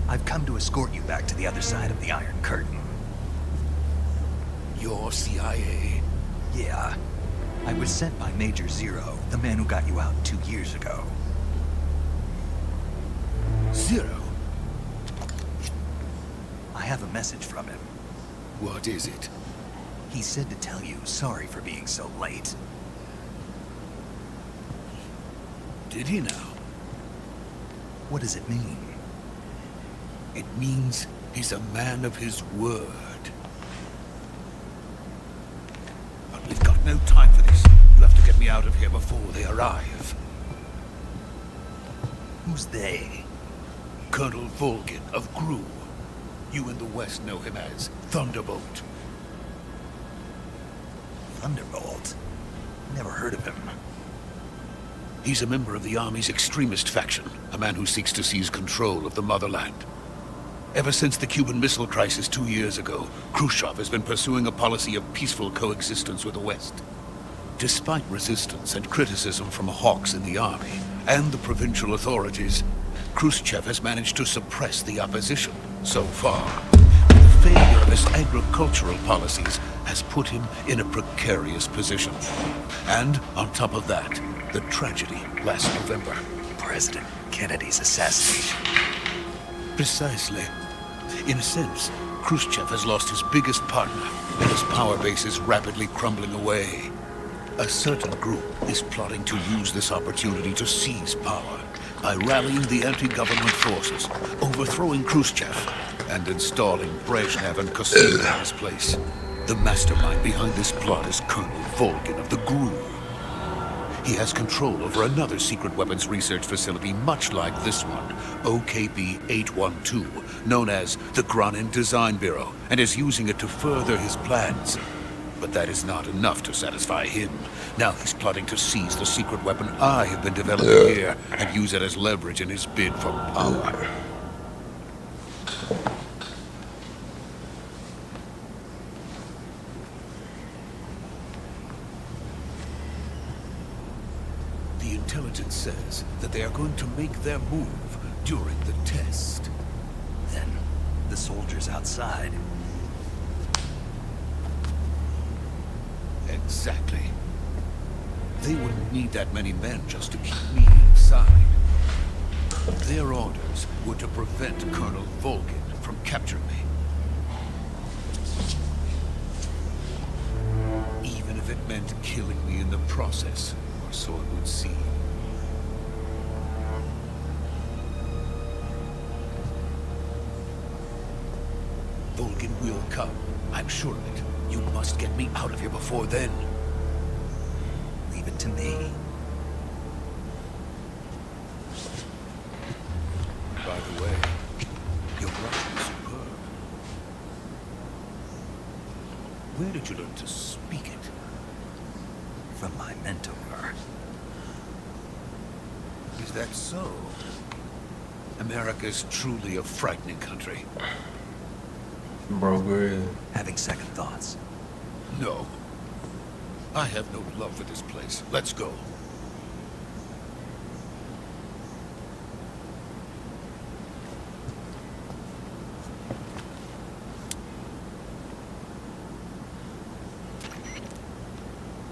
I've come to escort you back to the other side of the Iron Curtain. You're CIA? Yeah. I was sent by Major Zero, the man who got you out 2 years ago. Zero? I have a message from him. What is it? He said to tell you sorry for being so late. Did he now? What does it mean? It means he's a man of his word. But we've got no time for this. You have to get me out of here before they arrive. Who's they? Colonel Volgin of GRU. You in the West know him as Thunderbolt. Thunderbolt? Never heard of him. He's a member of the Army's extremist faction, a man who seeks to seize control of the motherland. Ever since the Cuban Missile Crisis 2 years ago, Khrushchev has been pursuing a policy of peaceful coexistence with the West. Despite resistance and criticism from hawks in the army and the provincial authorities, Khrushchev has managed to suppress the opposition so far. The failure of his agricultural policies has put him in a precarious position. And on top of that, the tragedy last November. President Kennedy's assassination. Precisely. In a sense, Khrushchev has lost his biggest partner, and his power base is rapidly crumbling away. A certain group is plotting to use this opportunity to seize power by rallying the anti-government forces, overthrowing Khrushchev, and installing Brezhnev and Kosyma in his place. The mastermind behind this plot is Colonel Volgin of the GRU. He has control over another secret weapons research facility much like this one, OKB-812, known as the Granin Design Bureau, and is using it to further his plans. But that is not enough to satisfy him. Now he's plotting to seize the secret weapon I have been developing here and use it as leverage in his bid for power. The intelligence says that they are going to make their move during the test. Then, the soldiers outside. Exactly. They wouldn't need that many men just to keep me inside. Their orders were to prevent Colonel Volgin from capturing me. Even if it meant killing me in the process, or so it would seem. Volgin will come. I'm sure of it. You must get me out of here before then. Leave it to me. By the way, your Russian is superb. Where did you learn to speak it? From my mentor. Is that so? America is truly a frightening country. Bro, really? Having second thoughts. No. I have no love for this place. Let's go.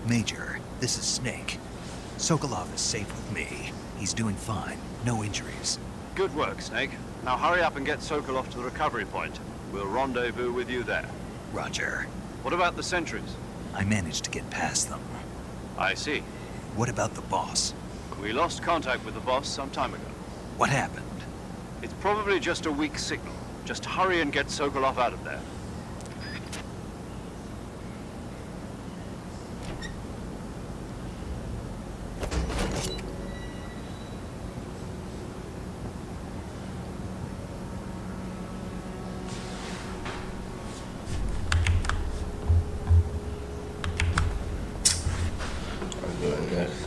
Major, this is Snake. Sokolov is safe with me. He's doing fine. No injuries. Good work, Snake. Now hurry up and get Sokolov to the recovery point. We'll rendezvous with you there. Roger. What about the sentries? I managed to get past them. I see. What about the boss? We lost contact with the boss some time ago. What happened? It's probably just a weak signal. Just hurry and get Sokolov out of there. Doing this.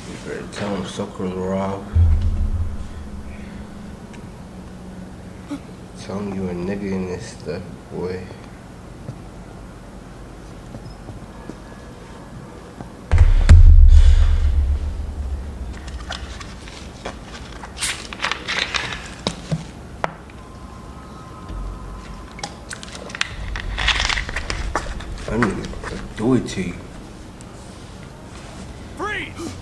You better tell him Soaker Rob. Tell him you a nigga in this stuff, boy. I need to do it to you. Freeze!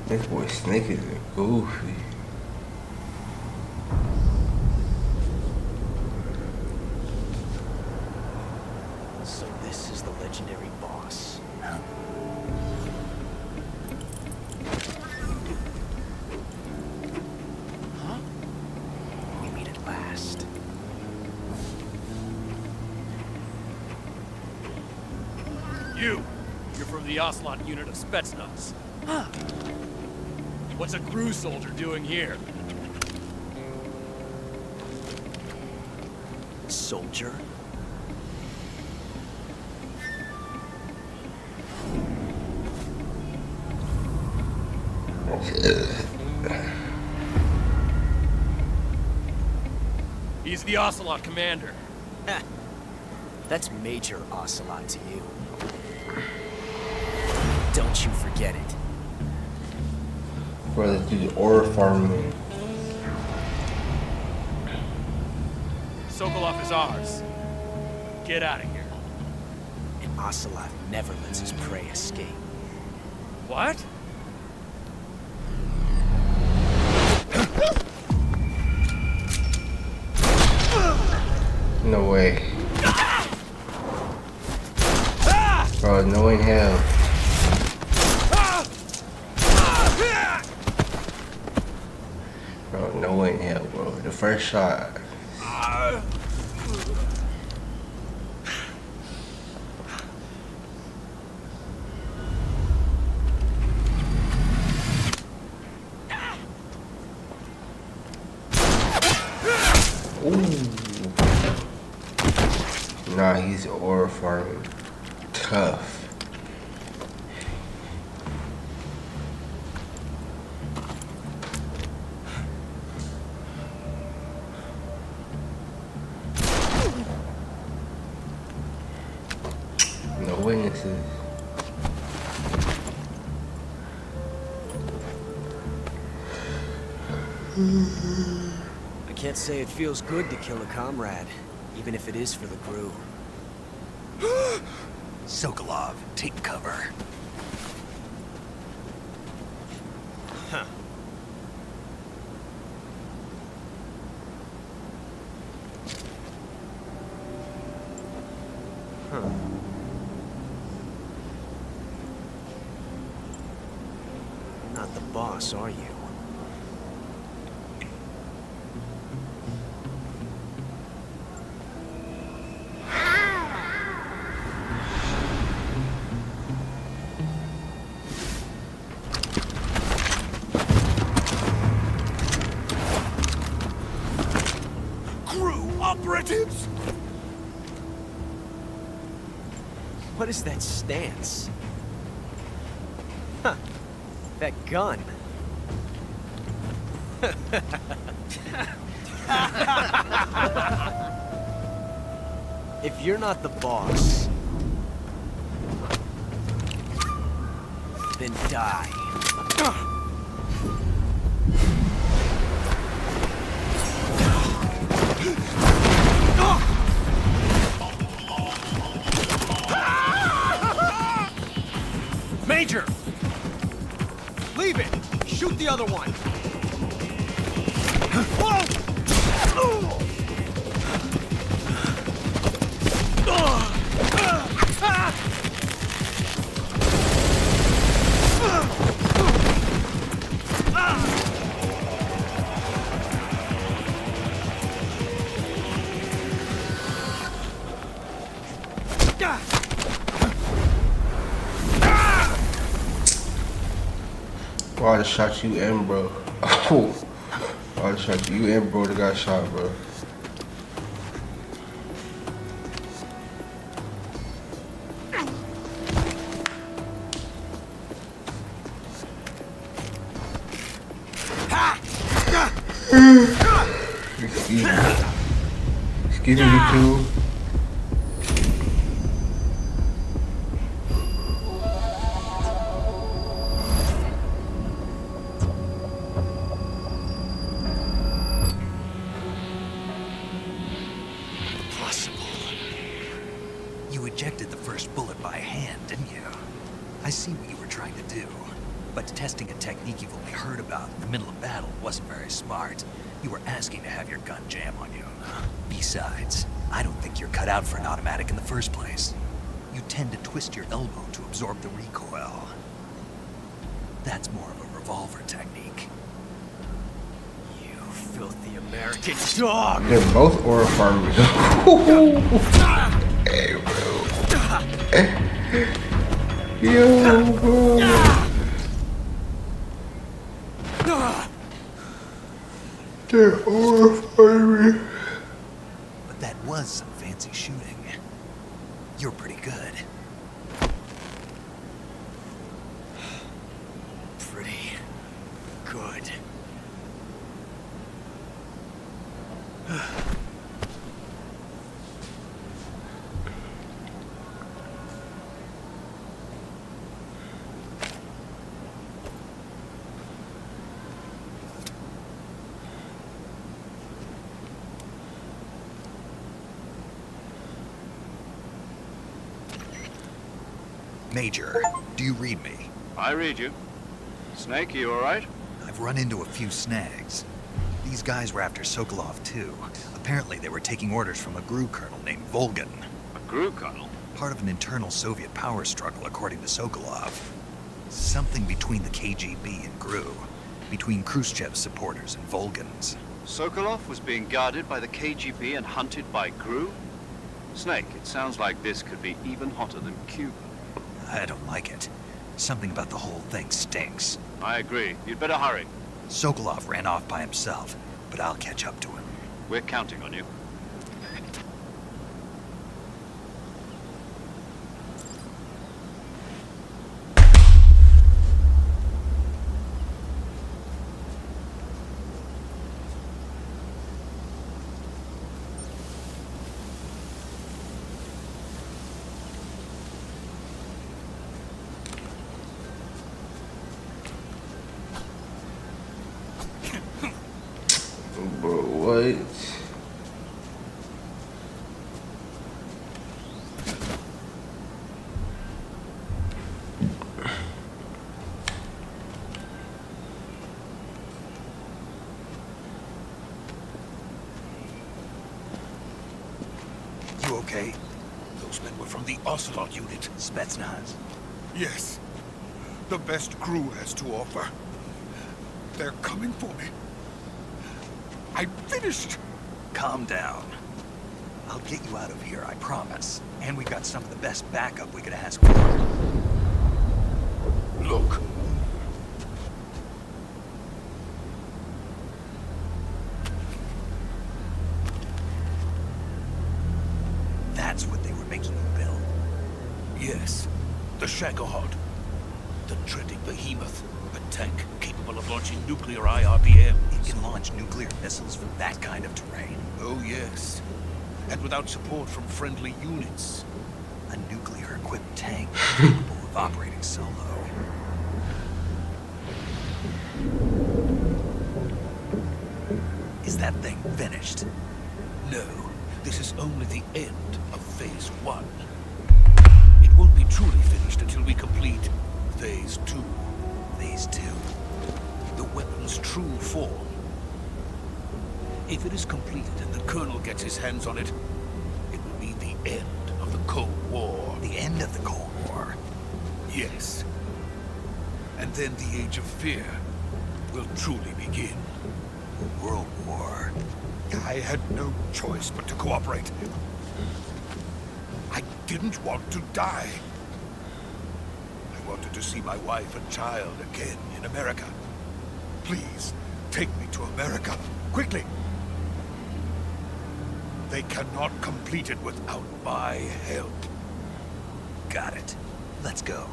This boy Snake is goofy. So this is the legendary boss. Huh? We meet at last. You're from the Ocelot unit of Spetsnaz. Huh. What's a crew soldier doing here? Soldier? He's the Ocelot commander. Heh. That's Major Ocelot to you. Don't you forget it. Brother, do the ore farming. Sokolov is ours. Get out of here. And Ocelot never lets his prey escape. What? No way. Bro, no in hell. Bro, no way in hell, bro. The first shot. Ooh. Nah, he's ore farming. Tough. No witnesses. I can't say it feels good to kill a comrade, even if it is for the crew. Sokolov, take cover. Huh. Huh. Not the boss, are you? Operatives! What is that stance? Huh. That gun. If you're not the boss, then die. Major! Leave it! Shoot the other one! Oh, I just shot you and bro. Oh, I just shot you and bro that got shot, bro. Excuse me, you two. You ejected the first bullet by hand, didn't you? I see what you were trying to do. But testing a technique you've only heard about in the middle of battle wasn't very smart. You were asking to have your gun jam on you. Besides, I don't think you're cut out for an automatic in the first place. You tend to twist your elbow to absorb the recoil. That's more of a revolver technique. You filthy American dog! They're both aura farmers. Hey, bro. Yo, bro. They're aura farmers. But that was some fancy shooting. You're pretty good. Pretty good. Major, do you read me? I read you. Snake, you alright? I've run into a few snags. These guys were after Sokolov too. Apparently they were taking orders from a GRU colonel named Volgan. A GRU colonel? Part of an internal Soviet power struggle, according to Sokolov. Something between the KGB and GRU. Between Khrushchev's supporters and Volgan's. Sokolov was being guarded by the KGB and hunted by GRU? Snake, it sounds like this could be even hotter than Cuba. I don't like it. Something about the whole thing stinks. I agree. You'd better hurry. Sokolov ran off by himself, but I'll catch up to him. We're counting on you. Bro, what? You okay? Those men were from the Ocelot unit. Spetsnaz. Yes. The best crew has to offer. They're coming for me. I'm finished. Calm down. I'll get you out of here, I promise. And we got some of the best backup we could ask for. Look. That's what they were making you build. Yes. The Shagohod. The dreaded behemoth. A tank capable of launching nuclear IRBM. It can launch nuclear missiles from that kind of terrain. Oh, yes. And without support from friendly units. A nuclear-equipped tank capable of operating solo. Is that thing finished? No. This is only the end of Phase 1. It won't be truly finished until we complete Phase 2. Phase 2. The weapon's true form. If it is completed and the Colonel gets his hands on it, it will be the end of the Cold War. The end of the Cold War? Yes. And then the Age of Fear will truly begin. World War. I had no choice but to cooperate. I didn't want to die. I wanted to see my wife and child again in America. Please, take me to America, quickly. They cannot complete it without my help. Got it. Let's go.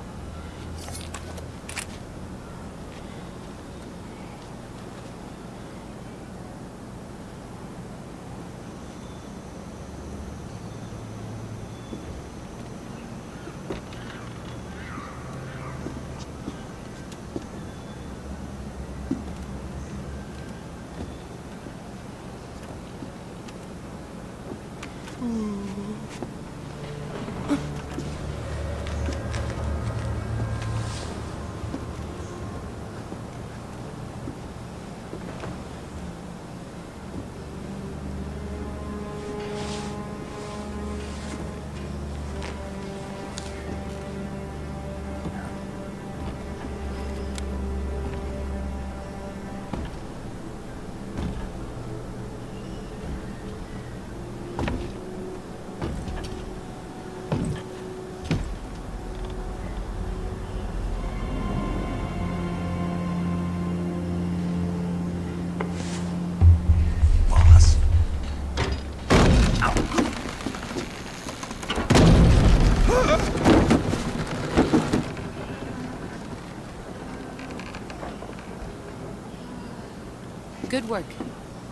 Good work,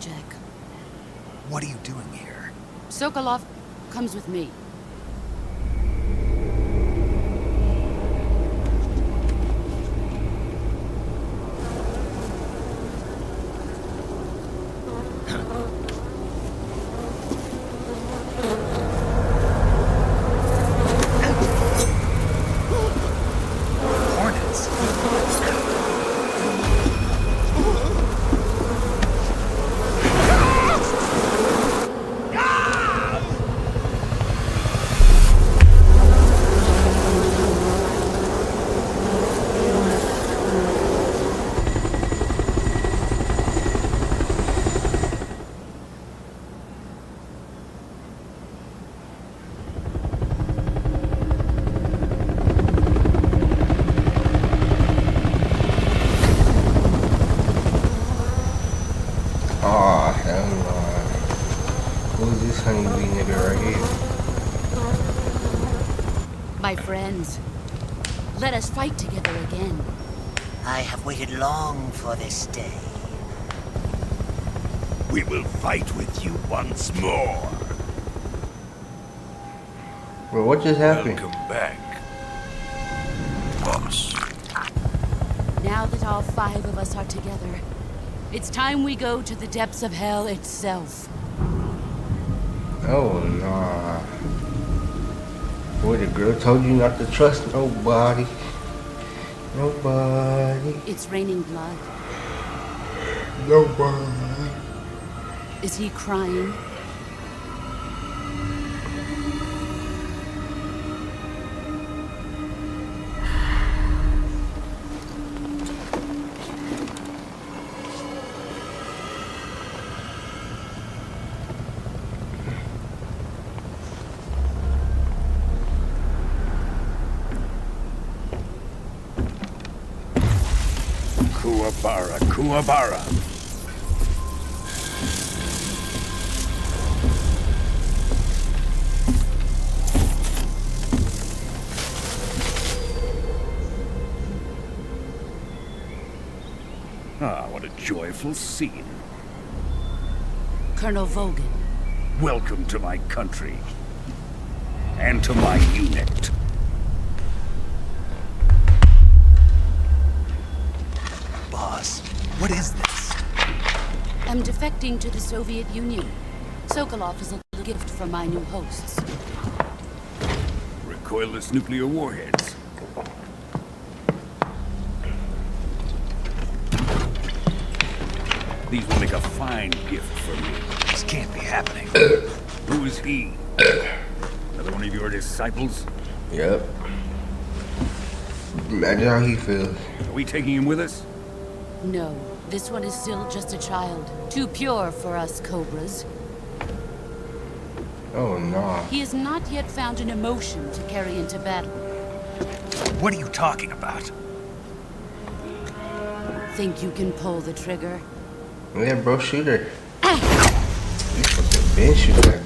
Jack. What are you doing here? Sokolov comes with me. Hornets. Aw, hell no. Who's this honeybee nigga right here? My friends, let us fight together again. I have waited long for this day. We will fight with you once more. Bro, what just happened? Welcome back, boss. Now that all 5 of us are together, it's time we go to the depths of hell itself. Oh, nah. Boy, the girl told you not to trust nobody. Nobody. It's raining blood. Nobody. Is he crying? Kuwabara, Kuwabara. Ah, what a joyful scene. Colonel Vogan. Welcome to my country. And to my unit. Boss, what is this? I'm defecting to the Soviet Union. Sokolov is a little gift from my new hosts. Recoilless nuclear warheads. These will make a fine gift for me. This can't be happening. Who is he? Another one of your disciples? Yep. Imagine how he feels. Are we taking him with us? No, this one is still just a child. Too pure for us Cobras. Oh, nah. He has not yet found an emotion to carry into battle. What are you talking about? Think you can pull the trigger? Yeah, bro, shoot her. You fucking been shoot that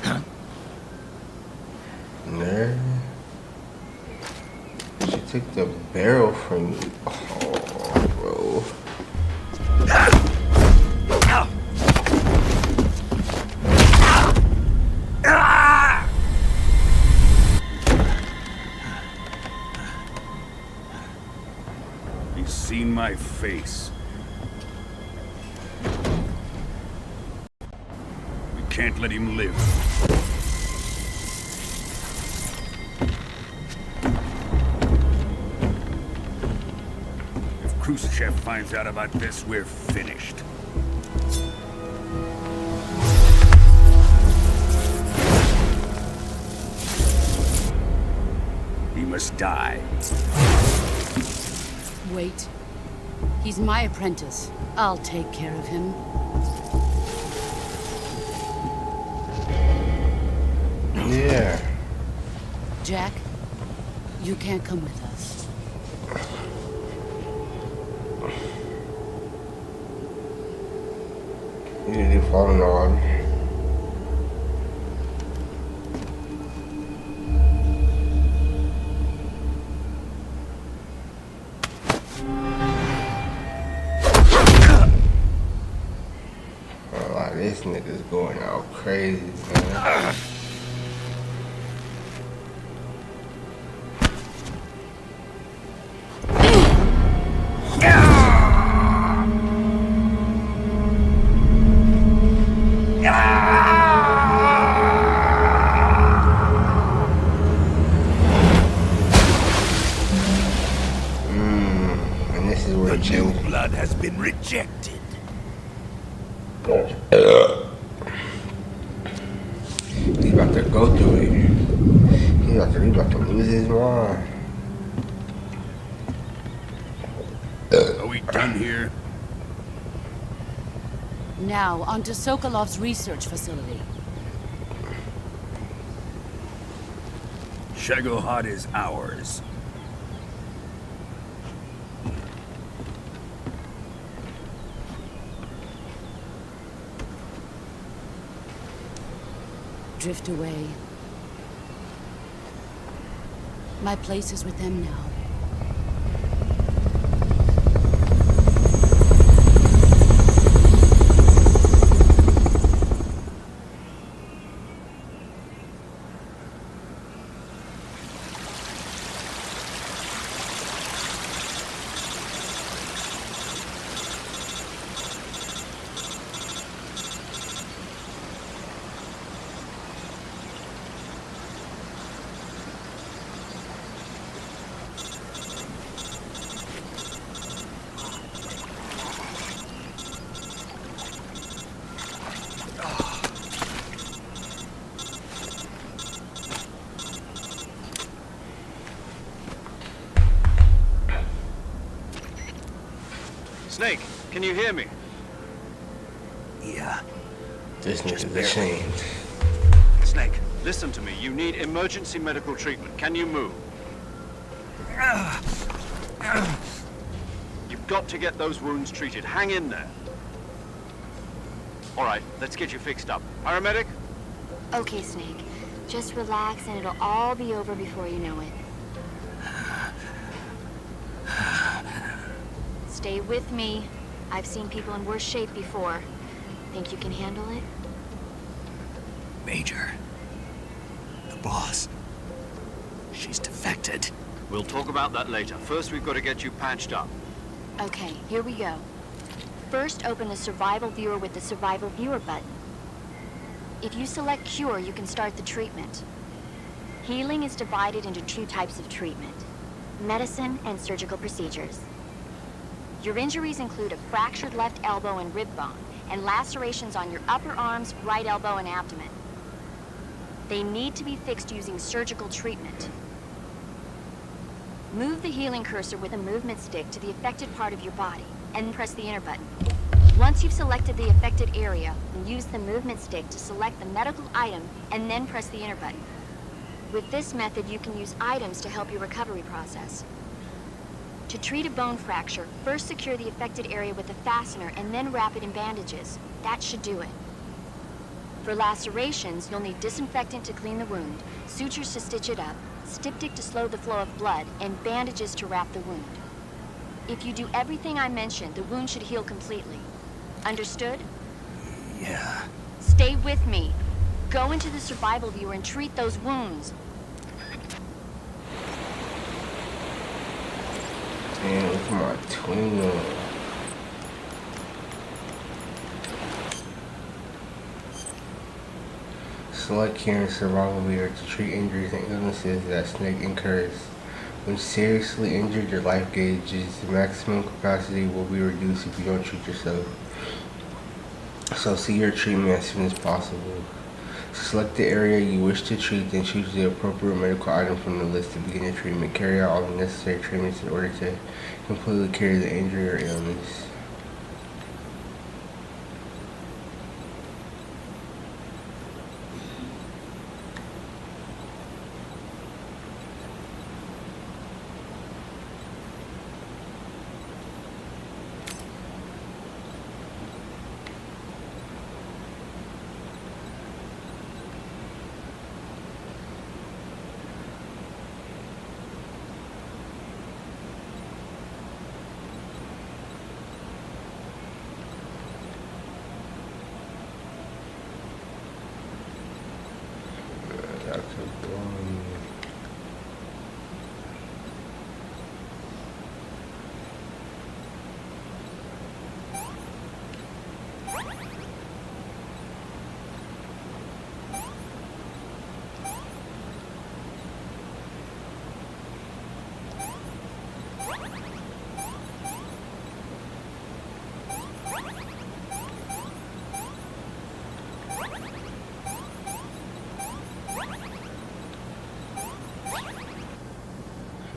girl. Nerd. She took the barrel from me. Oh, bro. He's seen my face. We can't let him live. If Khrushchev finds out about this, we're finished. He must die. Wait. He's my apprentice. I'll take care of him. Yeah. Jack, you can't come with us. You need to fall in the water. crazy, man. And this is where The it new changes. blood has been rejected. He's about to go through it. He's about to lose his mind. Are we done here? Now, on to Sokolov's research facility. Shagohod is ours. Drift away. My place is with them now. Snake, can you hear me? Yeah. This nigga's ashamed. Snake, listen to me. You need emergency medical treatment. Can you move? You've got to get those wounds treated. Hang in there. All right, let's get you fixed up. Paramedic? Okay, Snake. Just relax and it'll all be over before you know it. Stay with me. I've seen people in worse shape before. Think you can handle it? Major. The boss. She's defected. We'll talk about that later. First, we've got to get you patched up. Okay, here we go. First, open the survival viewer with the survival viewer button. If you select cure, you can start the treatment. Healing is divided into two types of treatment: medicine and surgical procedures. Your injuries include a fractured left elbow and rib bone, and lacerations on your upper arms, right elbow, and abdomen. They need to be fixed using surgical treatment. Move the healing cursor with a movement stick to the affected part of your body, and press the enter button. Once you've selected the affected area, use the movement stick to select the medical item, and then press the enter button. With this method, you can use items to help your recovery process. To treat a bone fracture, first secure the affected area with a fastener and then wrap it in bandages. That should do it. For lacerations, you'll need disinfectant to clean the wound, sutures to stitch it up, styptic to slow the flow of blood, and bandages to wrap the wound. If you do everything I mentioned, the wound should heal completely. Understood? Yeah. Stay with me. Go into the survival viewer and treat those wounds. Damn, look at my twin. Select here in survival viewer to treat injuries and illnesses that Snake incurs. When seriously injured, your life gauge's maximum capacity will be reduced if you don't treat yourself. So see your treatment as soon as possible. Select the area you wish to treat, then choose the appropriate medical item from the list to begin your treatment. Carry out all the necessary treatments in order to completely cure the injury or illness.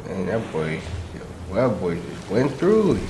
Man, that boy just went through it.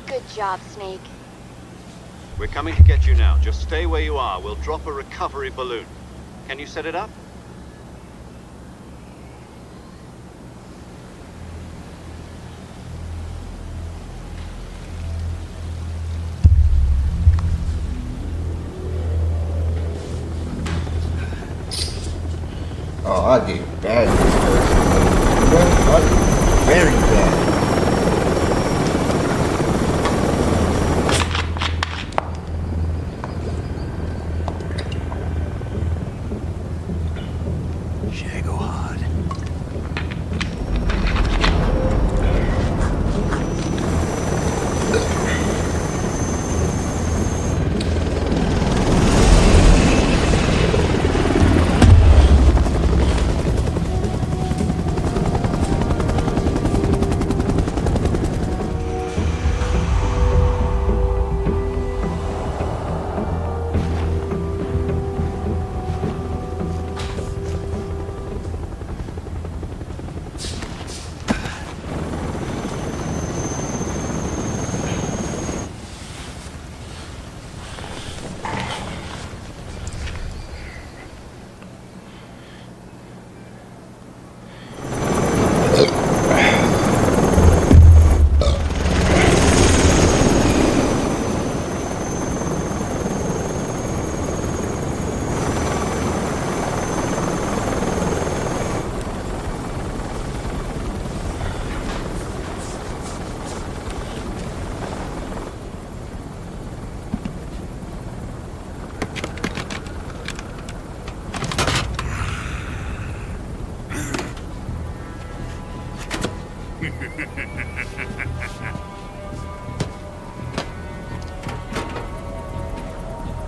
Good job, Snake. We're coming to get you now. Just stay where you are. We'll drop a recovery balloon. Can you set it up? Oh, I did bad this first. I did very bad.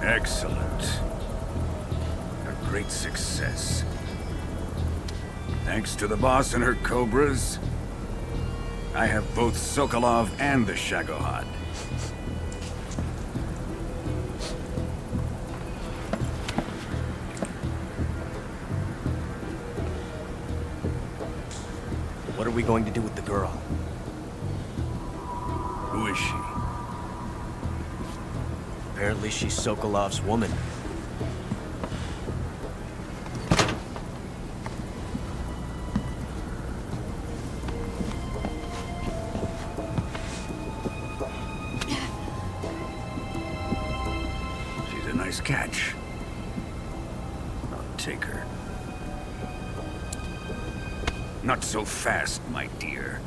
Excellent. A great success. Thanks to the boss and her cobras, I have both Sokolov and the Shagohod. What are we going to do with the girl? Who is she? Apparently she's Sokolov's woman. She's a nice catch. I'll take her. Not so fast, my dear.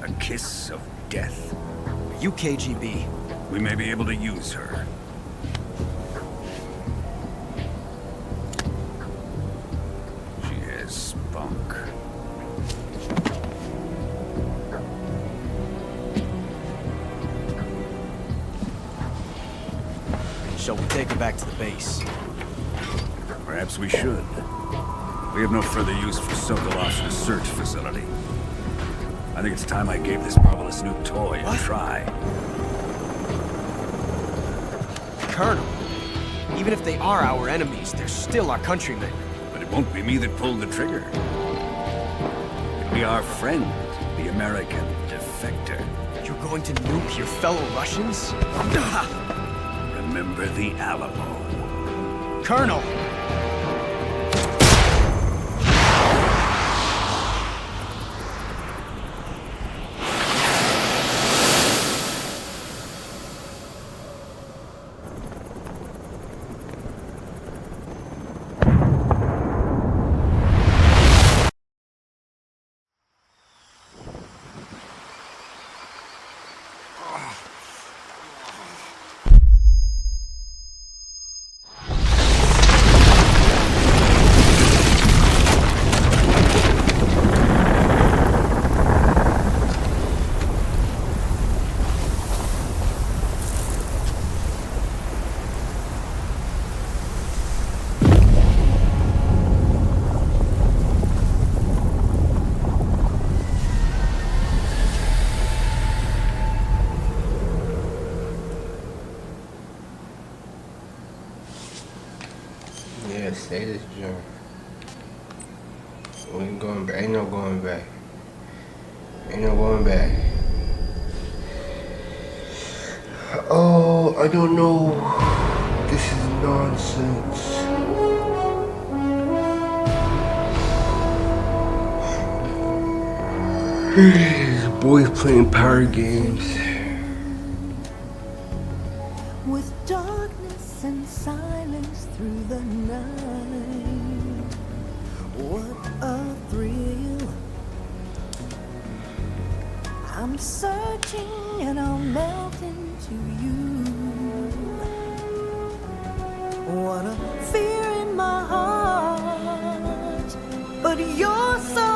A kiss of death. Are you KGB? We may be able to use her. She has spunk. Shall we take her back to the base? Perhaps we should. We have no further use for Sokolov's research facility. I think it's time I gave this marvelous new toy a try. Colonel, even if they are our enemies, they're still our countrymen. But it won't be me that pulled the trigger. It'll be our friend, the American defector. You're going to nuke your fellow Russians? Remember the Alamo. Colonel! Yeah, say this jump. We ain't going back. Ain't no going back. Ain't no going back. Oh, I don't know. This is nonsense. These boys playing power games. With darkness and silence through the night, what a thrill. I'm searching and I'll melt into you. What a fear in my heart, but you're so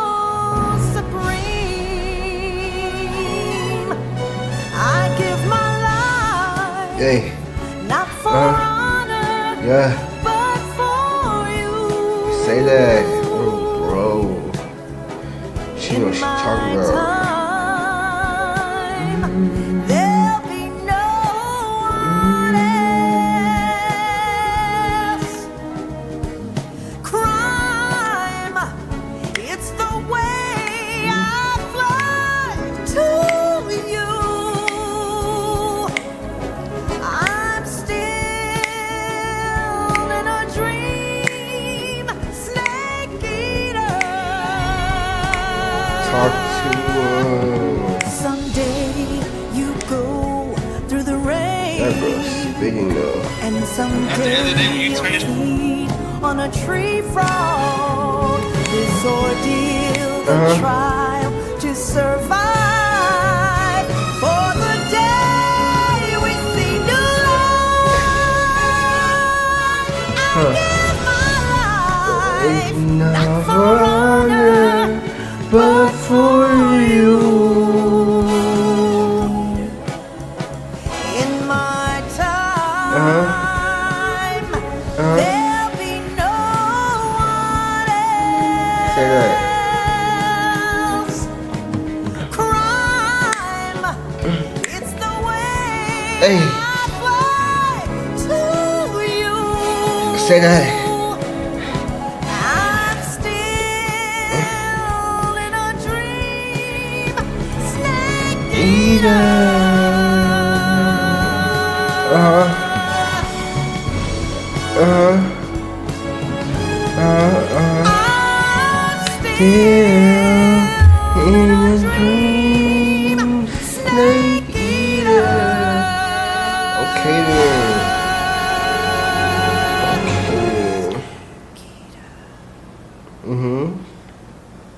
supreme. I give my life. Hey. Not for honor, yeah. but for you. Say that, oh, bro. She knows what she's talking about. There'll be no one else. Crime, it's the way I fly to you. I'm still in a dream, snake eater. Talk to Someday you go through the rain. that girl's spitting though. And someday you'll feed on a tree frog. This ordeal, the trial to survive. For the day we see new life, I give my life, not for honor, but for you. in my time. There'll be no one Say that. else. Crime, it's the way Hey. I fly to you. Say that. I'm still in a dream, snake eater. Still in a dream, snake eater. Okay then.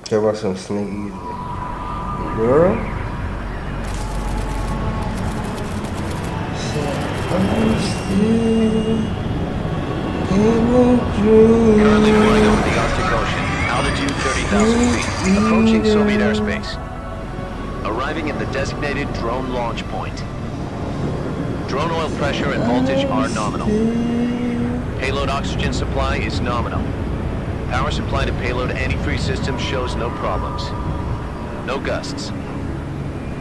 Talk about some snake eater. Girl? I'm still in a dream. You're deployed over the Arctic Ocean, altitude 30,000 feet, approaching Soviet airspace. Arriving at the designated drone launch point. Drone oil pressure and voltage are nominal. Payload oxygen supply is nominal. Power supply to payload antifreeze system shows no problems. No gusts.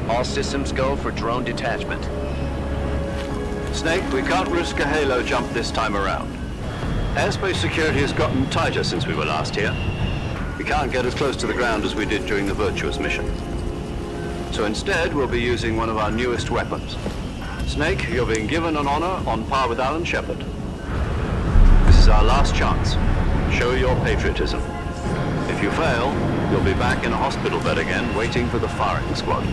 All systems go for drone detachment. Snake, we can't risk a halo jump this time around. Airspace security has gotten tighter since we were last here. We can't get as close to the ground as we did during the Virtuous mission. So instead, we'll be using one of our newest weapons. Snake, you're being given an honor on par with Alan Shepard. This is our last chance. Show your patriotism. If you fail, you'll be back in a hospital bed again, waiting for the firing squad.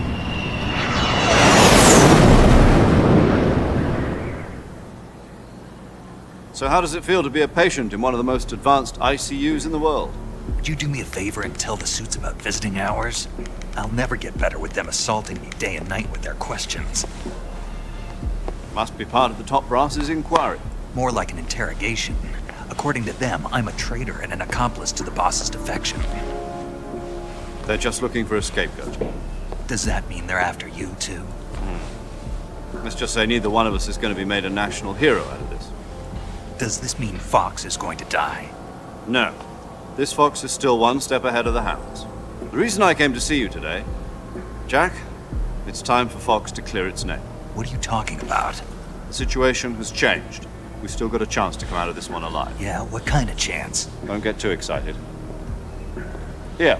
So how does it feel to be a patient in one of the most advanced ICUs in the world? Would you do me a favor and tell the suits about visiting hours? I'll never get better with them assaulting me day and night with their questions. Must be part of the top brass's inquiry. More like an interrogation. According to them, I'm a traitor and an accomplice to the boss's defection. They're just looking for a scapegoat. Does that mean they're after you, too? Let's just say neither one of us is going to be made a national hero out of this. Does this mean Fox is going to die? No. This Fox is still one step ahead of the hounds. The reason I came to see you today, Jack, it's time for Fox to clear its name. What are you talking about? The situation has changed. We've still got a chance to come out of this one alive. Yeah, what kind of chance? Don't get too excited. Here,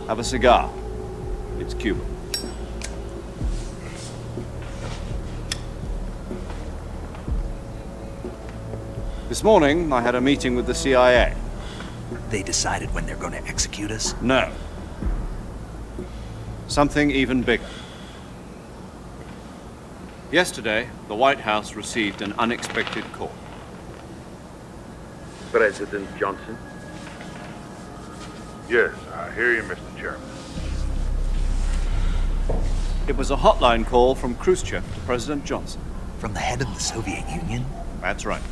have a cigar. It's Cuban. This morning, I had a meeting with the CIA. They decided when they're going to execute us? No. Something even bigger. Yesterday, the White House received an unexpected call. President Johnson? Yes, I hear you, Mr. Chairman. It was a hotline call from Khrushchev to President Johnson. From the head of the Soviet Union? That's right.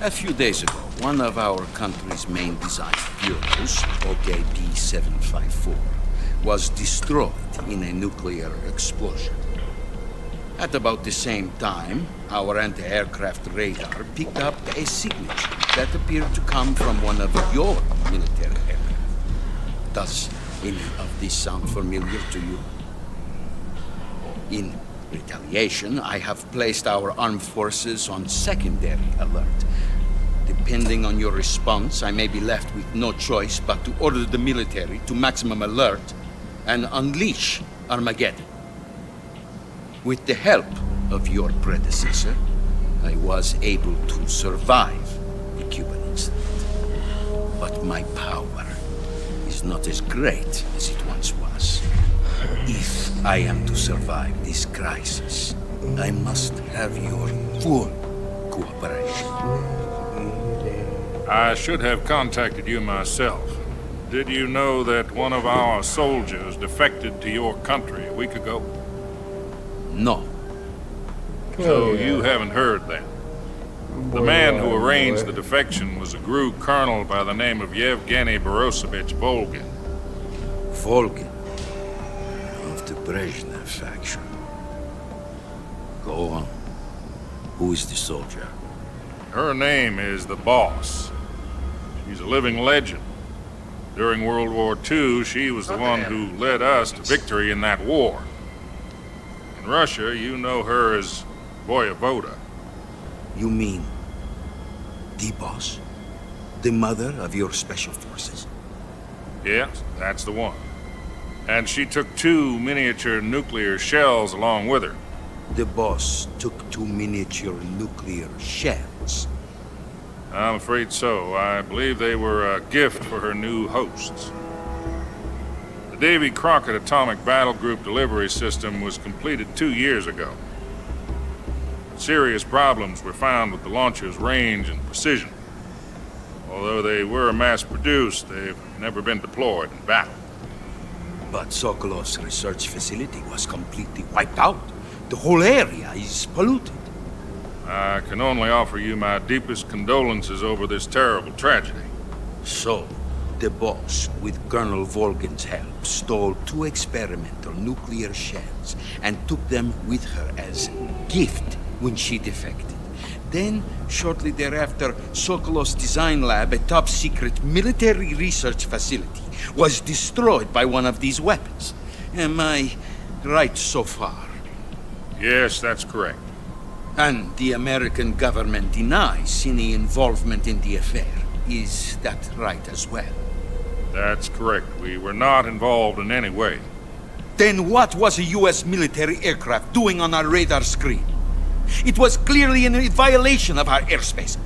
A few days ago, one of our country's main design bureaus, OKP-754, was destroyed in a nuclear explosion. At about the same time, our anti-aircraft radar picked up a signature that appeared to come from one of your military aircraft. Does any of this sound familiar to you? In retaliation, I have placed our armed forces on secondary alert. Depending on your response, I may be left with no choice but to order the military to maximum alert and unleash Armageddon. With the help of your predecessor, I was able to survive the Cuban incident. But my power is not as great as it once was. If I am to survive this crisis, I must have your full cooperation. I should have contacted you myself. Did you know that one of our soldiers defected to your country a week ago? No. So you haven't heard that. The man who arranged the defection was a GRU colonel by the name of Yevgeny Borosovich Volgin. Volgin? Of the Brezhnev faction. Go on. Who is the soldier? Her name is the Boss. She's a living legend. During World War II, she was the one who led us to victory in that war. In Russia, you know her as Voyevoda. You mean the Boss? The mother of your special forces? Yes, that's the one. And she took 2 miniature nuclear shells along with her. The Boss took 2 miniature nuclear shells? I'm afraid so. I believe they were a gift for her new hosts. The Davy Crockett Atomic Battle Group delivery system was completed 2 years ago. Serious problems were found with the launcher's range and precision. Although they were mass-produced, they've never been deployed in battle. But Sokolov's research facility was completely wiped out. The whole area is polluted. I can only offer you my deepest condolences over this terrible tragedy. So, The boss, with Colonel Volgin's help, stole 2 experimental nuclear shells and took them with her as gift when she defected. Then, shortly thereafter, Sokolov's design lab, a top-secret military research facility, was destroyed by one of these weapons. Am I right so far? Yes, that's correct. And the American government denies any involvement in the affair. Is that right as well? That's correct. We were not involved in any way. Then what was a U.S. military aircraft doing on our radar screen? It was clearly in violation of our airspace.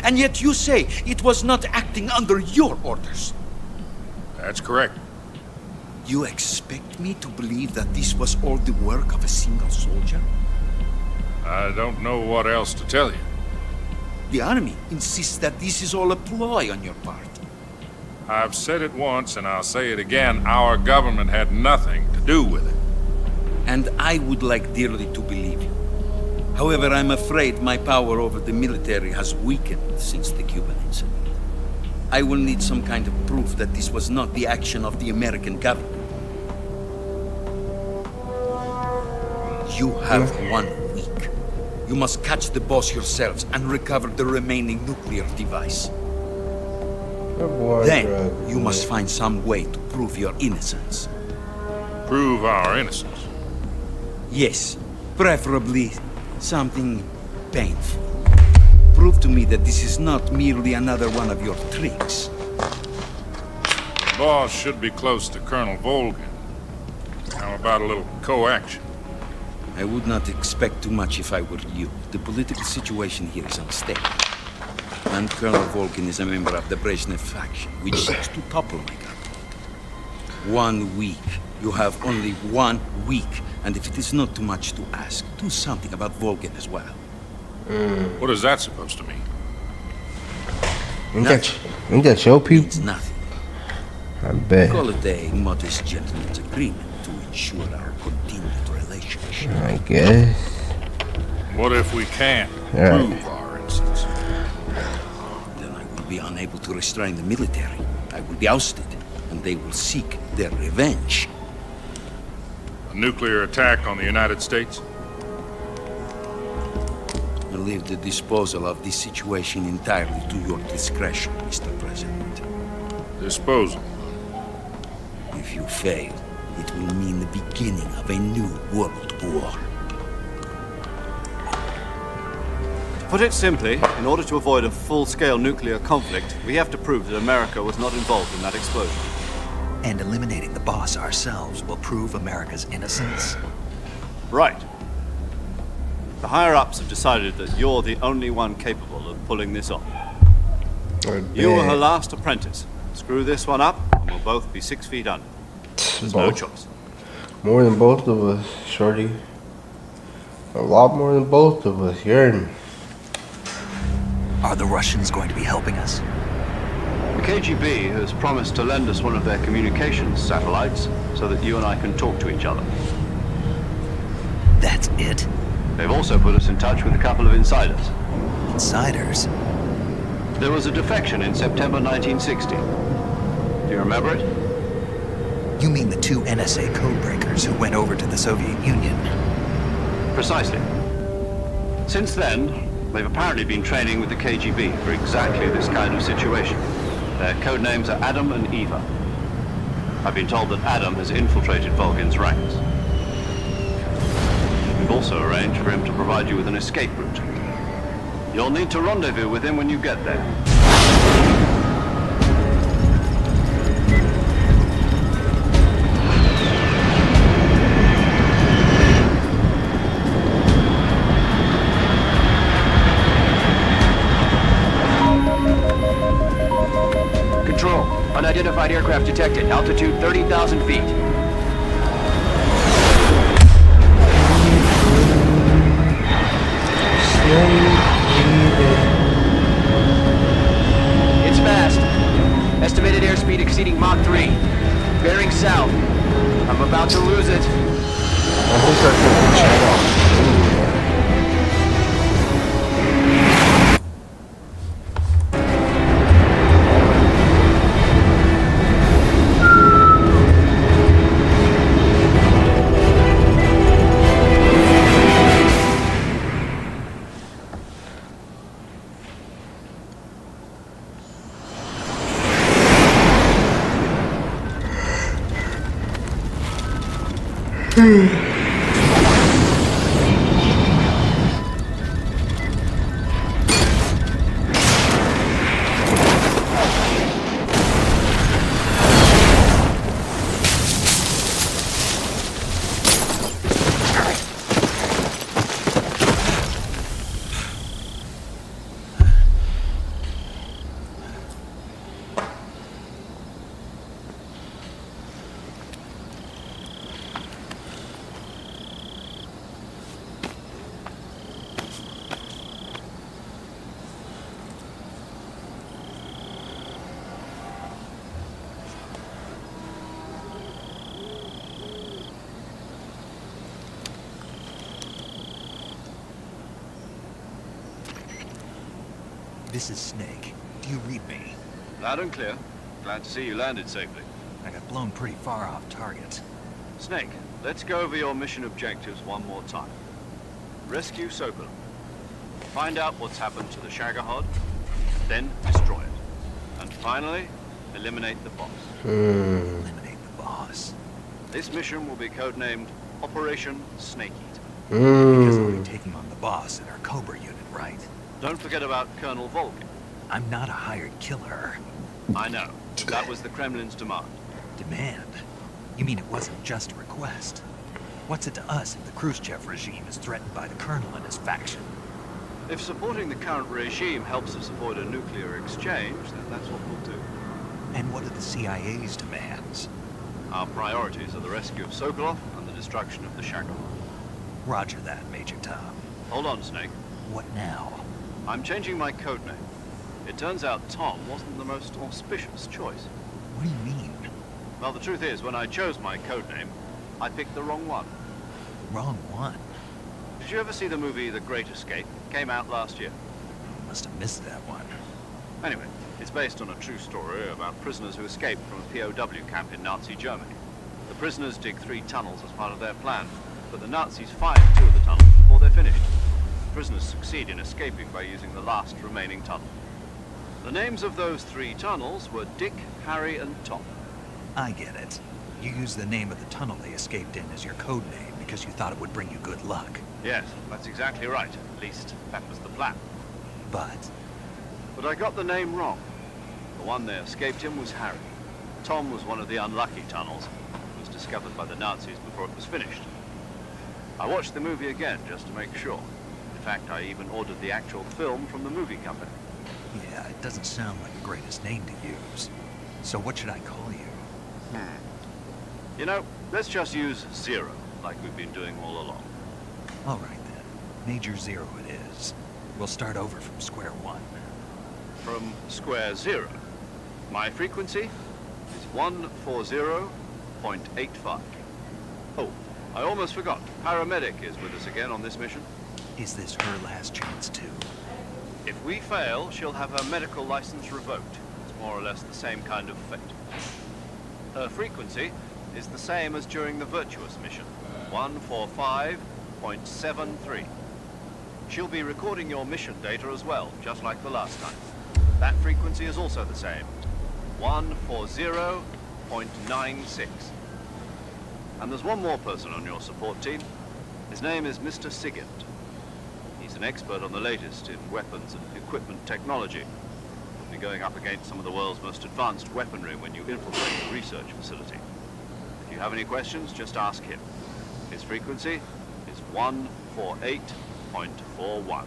And yet you say it was not acting under your orders. That's correct. You expect me to believe that this was all the work of a single soldier? I don't know what else to tell you. The Army insists that this is all a ploy on your part. I've said it once, and I'll say it again. Our government had nothing to do with it. And I would like dearly to believe you. However, I'm afraid my power over the military has weakened since the Cuban incident. I will need some kind of proof that this was not the action of the American government. You have 1 week. You must catch the boss yourselves and recover the remaining nuclear device. Then, you must find some way to prove your innocence. Prove our innocence? Yes, preferably something painful. Prove to me that this is not merely another one of your tricks. The boss should be close to Colonel Volgin. How about a little co-action? I would not expect too much if I were you. The political situation here is unstable. And Colonel Volgin is a member of the Brezhnev faction, which seeks to topple my government. 1 week. You have only 1 week. And if it is not too much to ask, do something about Volgin as well. What is that supposed to mean? Ain't that your people? It's nothing. I bet. Call it a modest gentleman's agreement to ensure our continued relationship. I guess. What if we can't Alright. prove our innocence? Then I will be unable to restrain the military. I will be ousted, and they will seek their revenge. A nuclear attack on the United States? I leave the disposal of this situation entirely to your discretion, Mr. President. Disposal? If you fail, it will mean the beginning of a new world war. To put it simply, in order to avoid a full-scale nuclear conflict, we have to prove that America was not involved in that explosion. And eliminating the boss ourselves will prove America's innocence? Right. The higher-ups have decided that you're the only one capable of pulling this off. You were her last apprentice. Screw this one up, and we'll both be 6 feet under. There's no choice. More than both of us, Shorty. A lot more than both of us, you heard me. Are the Russians going to be helping us? The KGB has promised to lend us one of their communications satellites so that you and I can talk to each other. That's it? They've also put us in touch with a couple of insiders. Insiders? There was a defection in September 1960. Do you remember it? You mean the 2 NSA codebreakers who went over to the Soviet Union? Precisely. Since then, they've apparently been training with the KGB for exactly this kind of situation. Their codenames are Adam and Eva. I've been told that Adam has infiltrated Volgin's ranks. We've also arranged for him to provide you with an escape route. You'll need to rendezvous with him when you get there. Control. Unidentified aircraft detected. Altitude 30,000 feet. It's fast. Estimated airspeed exceeding Mach 3. Bearing south. I'm about to lose it. I think I took the chat off. This is Snake. Do you read me? Loud and clear. Glad to see you landed safely. I got blown pretty far off target. Snake, let's go over your mission objectives one more time. Rescue Sokolov. Find out what's happened to the Shagohod, then destroy it. And finally, eliminate the boss. Eliminate the boss. This mission will be codenamed Operation Snake Eater. Because I'll be taking on the boss in our Cobra unit, right? Don't forget about Colonel Volgin. I'm not a hired killer. I know. That was the Kremlin's demand. Demand? You mean it wasn't just a request? What's it to us if the Khrushchev regime is threatened by the Colonel and his faction? If supporting the current regime helps us avoid a nuclear exchange, then that's what we'll do. And what are the CIA's demands? Our priorities are the rescue of Sokolov and the destruction of the Shagohod. Roger that, Major Tom. Hold on, Snake. What now? I'm changing my codename. It turns out Tom wasn't the most auspicious choice. What do you mean? Well, the truth is, when I chose my codename, I picked the wrong one. Wrong one? Did you ever see the movie The Great Escape? Came out last year. Must have missed that one. Anyway, it's based on a true story about prisoners who escaped from a POW camp in Nazi Germany. The prisoners dig 3 tunnels as part of their plan, but the Nazis fired 2 of the tunnels before they're finished. The prisoners succeed in escaping by using the last remaining tunnel. The names of those 3 tunnels were Dick, Harry, and Tom. I get it. You used the name of the tunnel they escaped in as your code name because you thought it would bring you good luck. Yes, that's exactly right. At least, that was the plan. But I got the name wrong. The one they escaped in was Harry. Tom was one of the unlucky tunnels. It was discovered by the Nazis before it was finished. I watched the movie again just to make sure. In fact, I even ordered the actual film from the movie company. yeah, it doesn't sound like the greatest name to use. So what should I call you? You know, let's just use Zero, like we've been doing all along. All right then. Major Zero it is. We'll start over from square one. From square 0. My frequency is 140.85. Oh, I almost forgot. Paramedic is with us again on this mission. Is this her last chance too? If we fail, she'll have her medical license revoked. It's more or less the same kind of fate. Her frequency is the same as during the Virtuous mission, 145.73. She'll be recording your mission data as well, just like the last time. That frequency is also the same, 140.96. And there's one more person on your support team. His name is Mr. Sigint. He's an expert on the latest in weapons and equipment technology. You'll be going up against some of the world's most advanced weaponry when you infiltrate the research facility. If you have any questions, just ask him. His frequency is 148.41.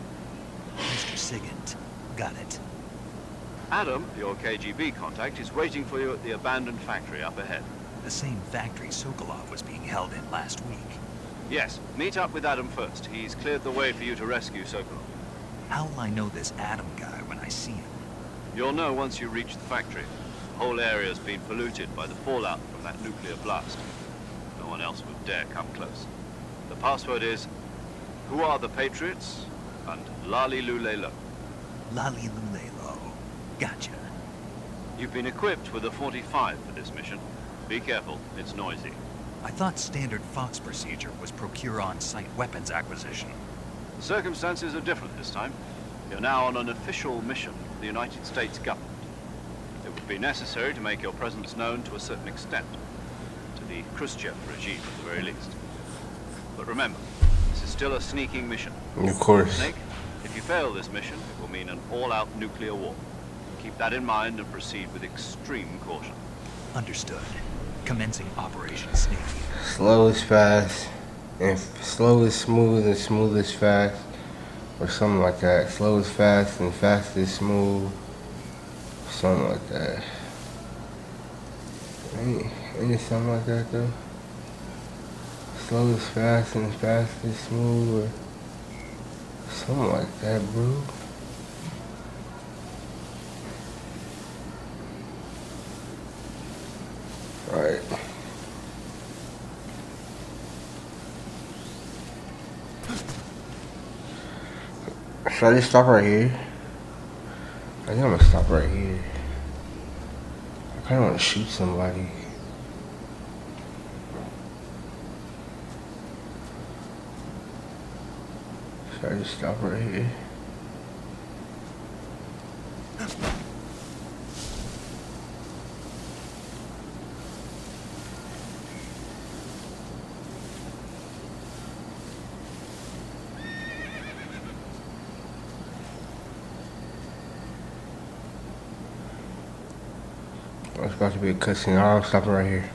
Mr. Sigint. Got it. Adam, your KGB contact, is waiting for you at the abandoned factory up ahead. The same factory Sokolov was being held in last week. Yes, meet up with Adam first. He's cleared the way for you to rescue Sokolov. How will I know this Adam guy when I see him? You'll know once you reach the factory. The whole area's been polluted by the fallout from that nuclear blast. No one else would dare come close. The password is, "Who are the Patriots?" and Lali Lulelo. Lali Lulelo. Gotcha. You've been equipped with a 45 for this mission. Be careful, it's noisy. I thought standard Fox procedure was procure on-site weapons acquisition. The circumstances are different this time. You're now on an official mission for the United States government. It would be necessary to make your presence known to a certain extent. To the Khrushchev regime, at the very least. But remember, this is still a sneaking mission. Of course. Snake, if you fail this mission, it will mean an all-out nuclear war. Keep that in mind and proceed with extreme caution. Understood. Commencing Operation Snake. Slow is fast, and slow is smooth, and smooth is fast, or something like that. Slow is fast, and fast is smooth, something like that. Ain't it something like that though? Slow is fast, and fast is smooth, or something like that, bro. Alright. Should I just stop right here? I think I'm gonna stop right here. I kinda wanna shoot somebody. Should I just stop right here? It's about to be a cutscene. I'll stop it right here.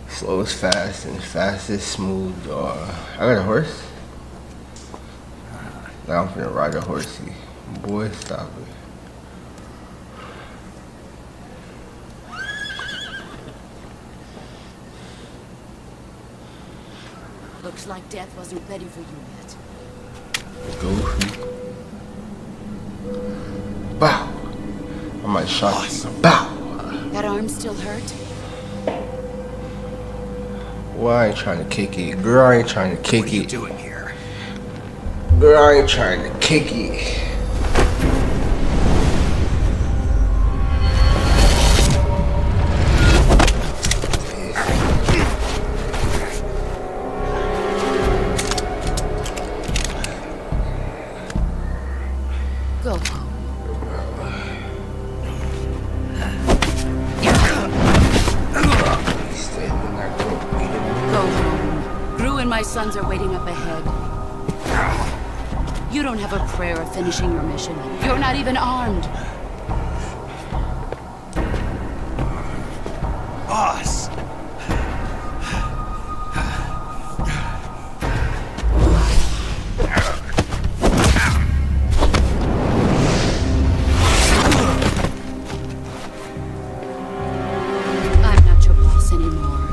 Slow is fast and fast is smooth. I got a horse. Like I'm finna ride a horsey. Boy, stop it. Looks like death wasn't ready for you yet. Goofy. Bow. I might shot you. Bow. That arm still hurt? Well, I ain't trying to kick it. Girl, I ain't trying to kick What are you it. doing here? Girl, I ain't trying to kick it. Go home. Go home. Gru and my sons are waiting up ahead. You don't have a prayer of finishing your mission. You're not even armed. Boss! I'm not your boss anymore.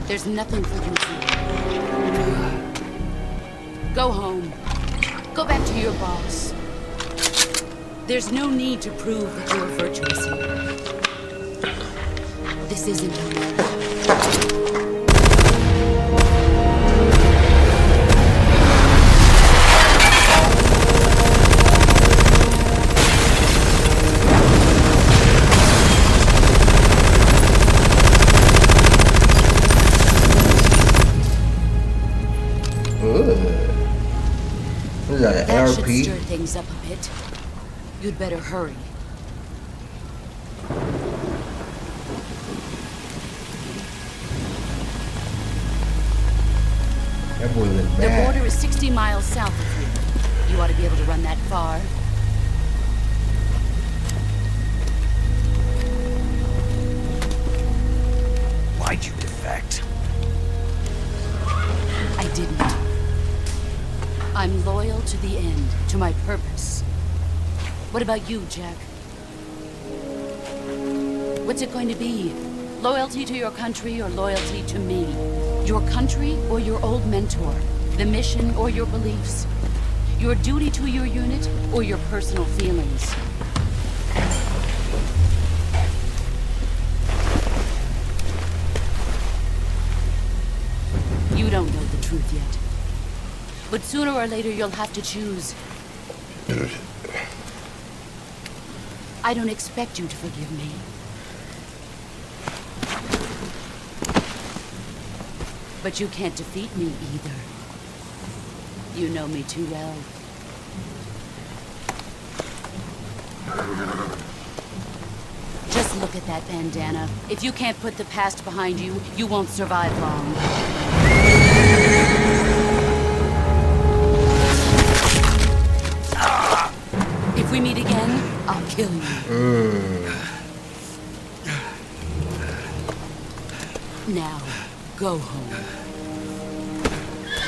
There's nothing for you to do. Go home. Go back to your boss. There's no need to prove that you're virtuous here. This isn't America. That should stir things up a bit. You'd better hurry. That boy look The bad. border is 60 miles south of here. You ought to be able to run that far. Why'd you defect? I didn't. I'm loyal to the end, to my purpose. What about you, Jack? What's it going to be? Loyalty to your country or loyalty to me? Your country or your old mentor? The mission or your beliefs? Your duty to your unit or your personal feelings? You don't know the truth yet. But sooner or later you'll have to choose. I don't expect you to forgive me. But you can't defeat me either. You know me too well. Just look at that bandana. If you can't put the past behind you, you won't survive long. If we meet again, I'll kill you. Now, go home.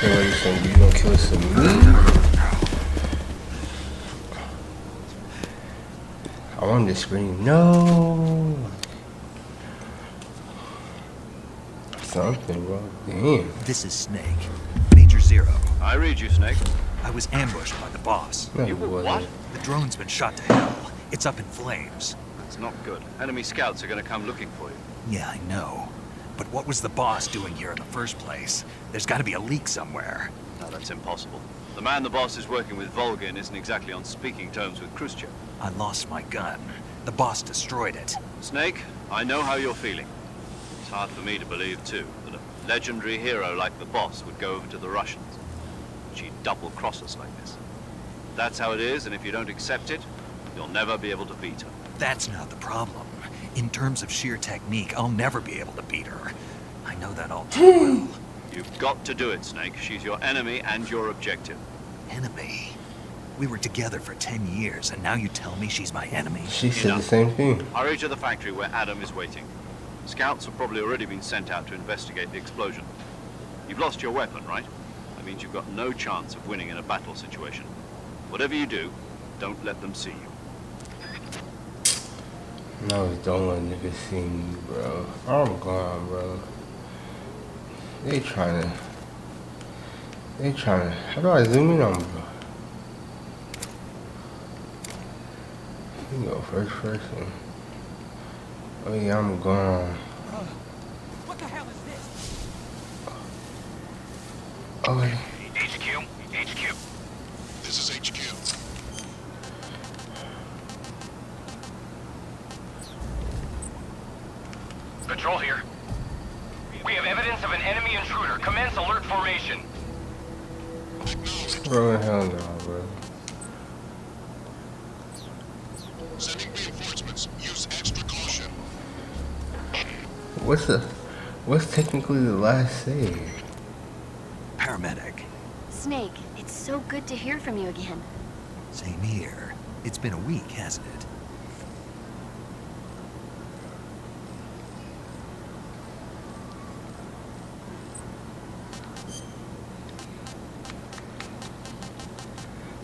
So what are you saying? You gonna kill some meat? I want to scream, no! Something, bro. Damn. This is Snake. Major Zero. I read you, Snake. I was ambushed by the boss. No, You were what? The drone's been shot to hell. It's up in flames. That's not good. Enemy scouts are going to come looking for you. Yeah, I know. But what was the boss doing here in the first place? There's got to be a leak somewhere. No, that's impossible. The man the boss is working with, Volgin, isn't exactly on speaking terms with Khrushchev. I lost my gun. The boss destroyed it. Snake, I know how you're feeling. It's hard for me to believe, too, that a legendary hero like the boss would go over to the Russians. She'd double-cross us like this. That's how it is, and if you don't accept it, you'll never be able to beat her. That's not the problem. In terms of sheer technique, I'll never be able to beat her. I know that all too well. You've got to do it, Snake. She's your enemy and your objective. Enemy? We were together for 10 years, and now you tell me she's my enemy? She said the same thing. Hurry to the factory where Adam is waiting. Scouts have probably already been sent out to investigate the explosion. You've lost your weapon, right? That means you've got no chance of winning in a battle situation. Whatever you do, don't let them see you. No, don't let niggas see me, bro. I'm gone, bro. They trying to. How do I zoom in on, bro? You go first person. Oh yeah, I'm gone. What the hell is this? Okay. HQ. This is HQ. Patrol here. We have evidence of an enemy intruder. Commence alert formation. Bro, hell no, bro. Sending reinforcements. Use extra caution. What's technically the last save? Paramedic. Snake, it's so good to hear from you again. Same here. It's been a week, hasn't it?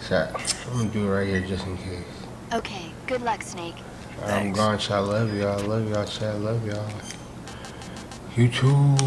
Chat. I'm gonna do it right here just in case. Okay, good luck, Snake. I'm gone, chat. Love y'all. Love y'all, chat. Love y'all. YouTube.